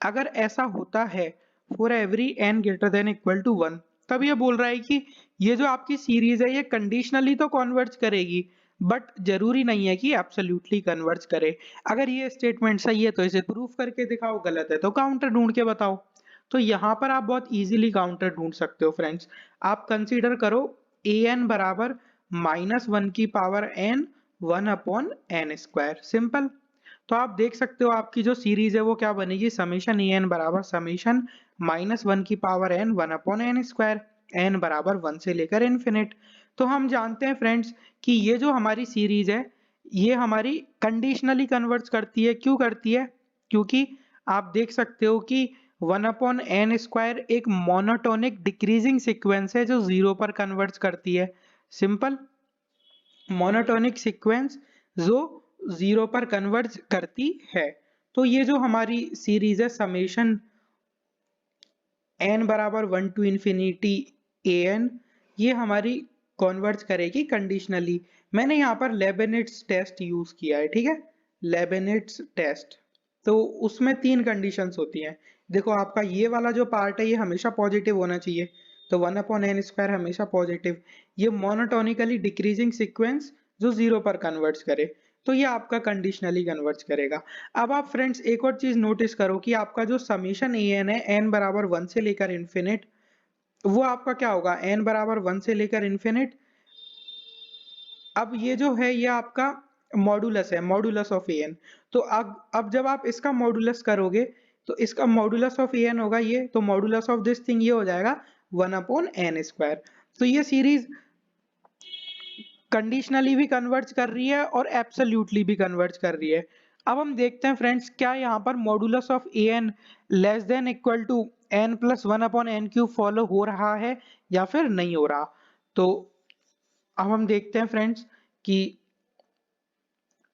अगर ऐसा होता है for every n greater than equal to 1, तब ये बोल रहा है कि ये जो आपकी सीरीज है ये कंडीशनली तो कन्वर्ज करेगी, बट जरूरी नहीं है कि एब्सोल्युटली कन्वर्ज करे। अगर ये स्टेटमेंट सही है तो इसे प्रूफ करके दिखाओ, गलत है तो काउंटर ढूंढ के बताओ। तो यहाँ पर आप बहुत इजीली काउंटर ढूंढ सकते हो फ्रेंड्स। आप कंसीडर करो ए एन बराबर -1 की power n 1 upon N square. Simple. तो आप देख सकते हो आपकी जो सीरीज है वो क्या बनेगी, समेशन ए एन बराबर समेशन -1 की power n 1 upon N square, n बराबर 1 से लेकर इन्फिनिट। तो हम जानते हैं फ्रेंड्स कि ये जो हमारी सीरीज है ये हमारी कंडीशनली कन्वर्ज करती है। क्यों करती है? क्योंकि आप देख सकते हो कि 1 अपॉन एन स्क्वायर एक मोनोटोनिक डिक्रीजिंग सीक्वेंस है जो 0 पर कन्वर्ज करती है। सिंपल। मोनोटोनिक सीक्वेंस जो 0 पर कन्वर्ज करती है। तो ये जो हमारी सीरीज है समेशन n बराबर 1 टू इंफिनिटी ए एन, ये हमारी कन्वर्ज करेगी कंडीशनली। मैंने यहाँ पर लेबनिट्स टेस्ट यूज किया है, ठीक है, लेबनिट्स टेस्ट। तो उसमें 3 कंडीशंस होती हैं। देखो आपका ये वाला जो पार्ट है ये हमेशा पॉजिटिव होना चाहिए, तो 1 अपॉन एन स्क्वायर हमेशा पॉजिटिव। ये मोनोटोनिकली डिक्रीजिंग सीक्वेंस जो 0 पर कन्वर्ज करे, तो ये आपका कंडीशनली कन्वर्ज करेगा। अब आप फ्रेंड्स एक और चीज नोटिस करो कि आपका जो समीशन ए एन है n बराबर 1 से लेकर इन्फिनिट, वो आपका क्या होगा n बराबर 1 से लेकर इन्फिनिट। अब ये जो है ये आपका मॉडुलस है, मॉडुलस ऑफ ए एन। तो अब जब आप इसका मॉडुलस करोगे तो इसका मॉडुलस ऑफ ए एन होगा ये, तो मॉडुलस ऑफ दिस थिंग ये हो जाएगा 1 अपॉन एन स्क्वायर। तो ये सीरीज कंडीशनली भी कन्वर्ज कर रही है और एब्सोल्युटली भी कन्वर्ज कर रही है। अब हम देखते हैं फ्रेंड्स क्या यहाँ पर modulus of A n less than equal to N plus one upon N cube follow हो रहा है या फिर नहीं हो रहा। तो अब हम देखते हैं फ्रेंड्स कि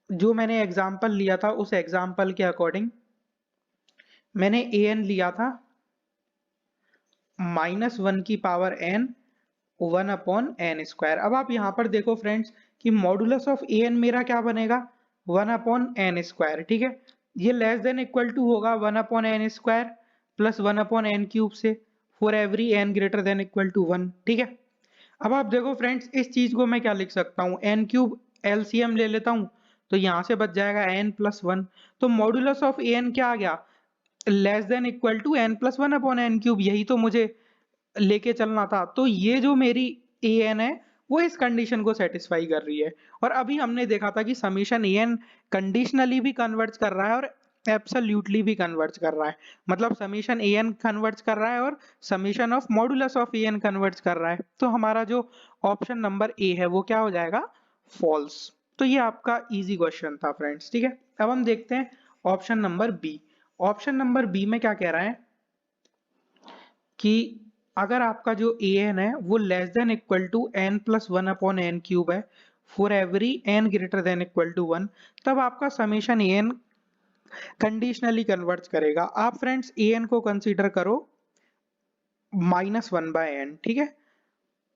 जो मैंने एग्जाम्पल लिया था उस एग्जाम्पल के अकॉर्डिंग मैंने ए एन लिया था -1 की power n 1 upon N square. अब आप यहाँ पर देखो फ्रेंड्स कि मॉडुलस ऑफ ए एन मेरा क्या बनेगा 1 अपॉन एन स्क्वायर, ठीक है। ये लेस देन इक्वल टू होगा 1 upon N square plus 1 upon N cube से for every n greater than equal to 1, ठीक है। अब आप देखो फ्रेंड्स इस चीज को मैं क्या लिख सकता हूँ, एन क्यूब एलसीएम ले लेता हूँ तो यहाँ से बच जाएगा n प्लस 1। तो मॉडुलस ऑफ ए एन क्या आ गया, less than equal to n plus 1 upon N cube. यही तो मुझे लेके चलना था। तो ये जो मेरी ए एन है वो इस कंडीशन को सेटिस्फाई कर रही है। और अभी हमने देखा था कि समीशन ए एन कंडीशनली भी कन्वर्ज कर रहा है और एब्सोल्युटली भी कन्वर्ज कर रहा है। मतलब समीशन ए एन कन्वर्ज कर रहा है और summation of modulus of A n converge कर रहा है। तो हमारा जो ऑप्शन नंबर ए है वो क्या हो जाएगा, फॉल्स। तो ये आपका इजी क्वेश्चन था फ्रेंड्स, ठीक है। अब हम देखते हैं option number B. Option number B में क्या कह रहा है कि अगर आपका जो ए एन है वो less than equal to N plus one upon N cube है for every N greater than equal to 1, तब आपका समेशन ए एन कंडीशनली कन्वर्ज करेगा। आप फ्रेंड्स ए एन को कंसीडर करो -1 बाय एन, ठीक है,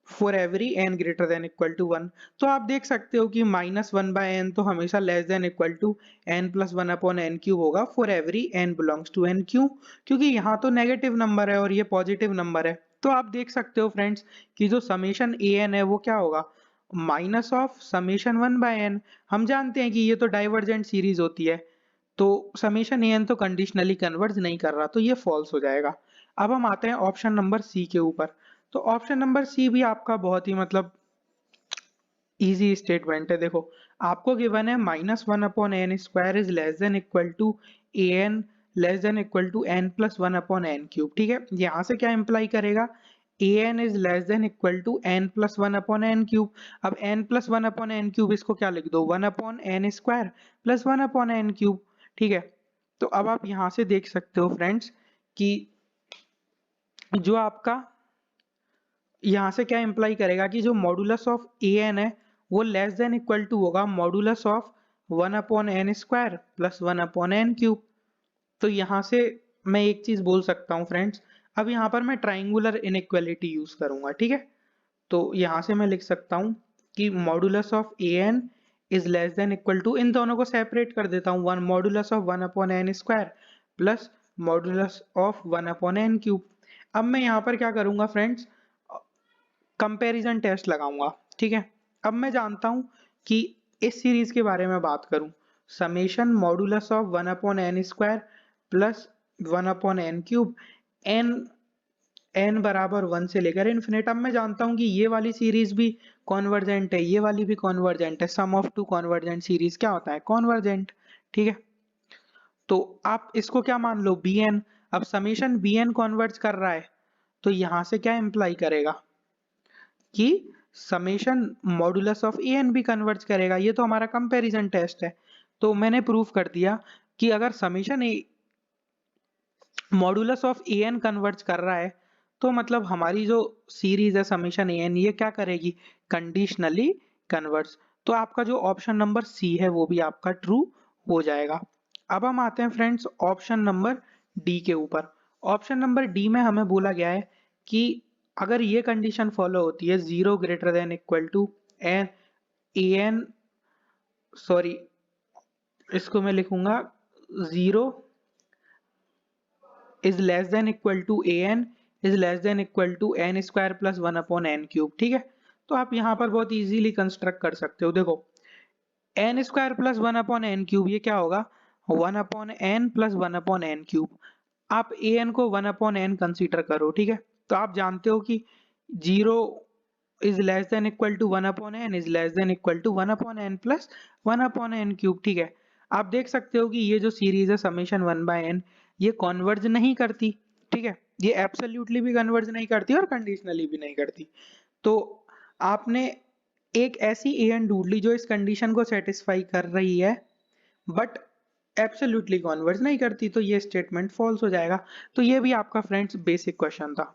for every N greater than equal to 1। तो आप देख सकते हो कि -1 बाय एन तो हमेशा less than equal to N plus 1 upon N cube होगा for every N belongs to N. क्यों? क्योंकि यहाँ तो नेगेटिव नंबर है और ये पॉजिटिव नंबर है। तो आप देख सकते हो फ्रेंड्स कि जो समेशन ए एन है वो क्या होगा, minus of summation 1 by n. हम जानते हैं कि ये तो डाइवर्जेंट सीरीज होती है, तो समेशन ए एन तो कंडीशनली कन्वर्ज नहीं कर रहा, तो ये फॉल्स हो जाएगा। अब हम आते हैं ऑप्शन नंबर सी के ऊपर। तो ऑप्शन नंबर सी भी आपका बहुत ही मतलब इजी स्टेटमेंट है। देखो आपको गिवन है -1 upon N square is less than equal to a n less than equal to n plus one upon N cube. ठीक है, यहाँ से क्या इम्प्लाई करेगा, an is less than equal to n plus one upon N cube. अब n plus one upon N cube इसको क्या लिख दो, one upon N square plus one upon N cube. ठीक है, तो अब आप यहाँ से देख सकते हो फ्रेंड्स कि जो आपका यहाँ से क्या इम्प्लाई करेगा कि जो मॉडुलस ऑफ ए एन है वो लेस देन इक्वल टू होगा modulus of one upon N square plus one upon N cube. तो यहाँ से मैं एक चीज बोल सकता हूँ फ्रेंड्स, अब यहाँ पर मैं ट्राइंगुलर इनइक्वालिटी यूज करूंगा। ठीक है, तो यहाँ से मैं लिख सकता हूँ कि modulus of A N is less than equal to, इन दोनों को सेपरेट कर देता हूँ, one modulus of one upon N square plus modulus of one upon N cube. अब मैं यहाँ पर क्या करूंगा फ्रेंड्स, कंपैरिजन टेस्ट लगाऊंगा। ठीक है, अब मैं जानता हूं कि इस सीरीज के बारे में बात करूं, summation modulus of one upon N square plus one upon N cube n n बराबर वन से लेकर इन्फिनिट। अब मैं जानता हूं कि ये वाली सीरीज भी कॉन्वर्जेंट है, ये वाली भी कॉन्वर्जेंट है, सम ऑफ टू कॉन्वर्जेंट सीरीज क्या होता है, कॉन्वर्जेंट। ठीक है, तो आप इसको क्या मान लो, बी एन। अब समेशन बी एन कॉन्वर्ज कर रहा है तो यहां से क्या इंप्लाई करेगा कि summation modulus of A n भी कन्वर्ज करेगा। ये तो हमारा कंपैरिजन टेस्ट है, तो मैंने प्रूव कर दिया कि अगर summation modulus of A n converge कर रहा है तो मतलब हमारी जो सीरीज है समेशन ए एन ये क्या करेगी, कंडीशनली कन्वर्ज। तो आपका जो ऑप्शन नंबर सी है वो भी आपका ट्रू हो जाएगा। अब हम आते हैं फ्रेंड्स ऑप्शन नंबर डी के ऊपर। ऑप्शन नंबर डी में हमें बोला गया है कि अगर ये कंडीशन फॉलो होती है, zero greater than equal to n a n, sorry इसको मैं लिखूंगा zero is less than equal to a N is less than equal to n square plus one upon N cube. ठीक है, तो आप यहाँ पर बहुत इजीली कंस्ट्रक्ट कर सकते हो। देखो n square plus one upon N cube ये क्या होगा, one upon n plus one upon N cube. आप ए एन को वन अपॉन एन कंसीडर करो। ठीक है, तो आप जानते हो कि zero is less than equal to one upon n is less than equal to one upon n plus one upon N cube. ठीक है, आप देख सकते हो कि ये जो सीरीज है समेशन वन बाय एन ये कॉन्वर्ज नहीं करती। ठीक है, ये एब्सोल्युटली भी कन्वर्ज नहीं करती और कंडीशनली भी नहीं करती। तो आपने एक ऐसी ए एन ढूंढ ली जो इस कंडीशन को सेटिस्फाई कर रही है बट एब्सोल्युटली कॉन्वर्ज नहीं करती, तो ये स्टेटमेंट फॉल्स हो जाएगा। तो ये भी आपका फ्रेंड्स बेसिक क्वेश्चन था।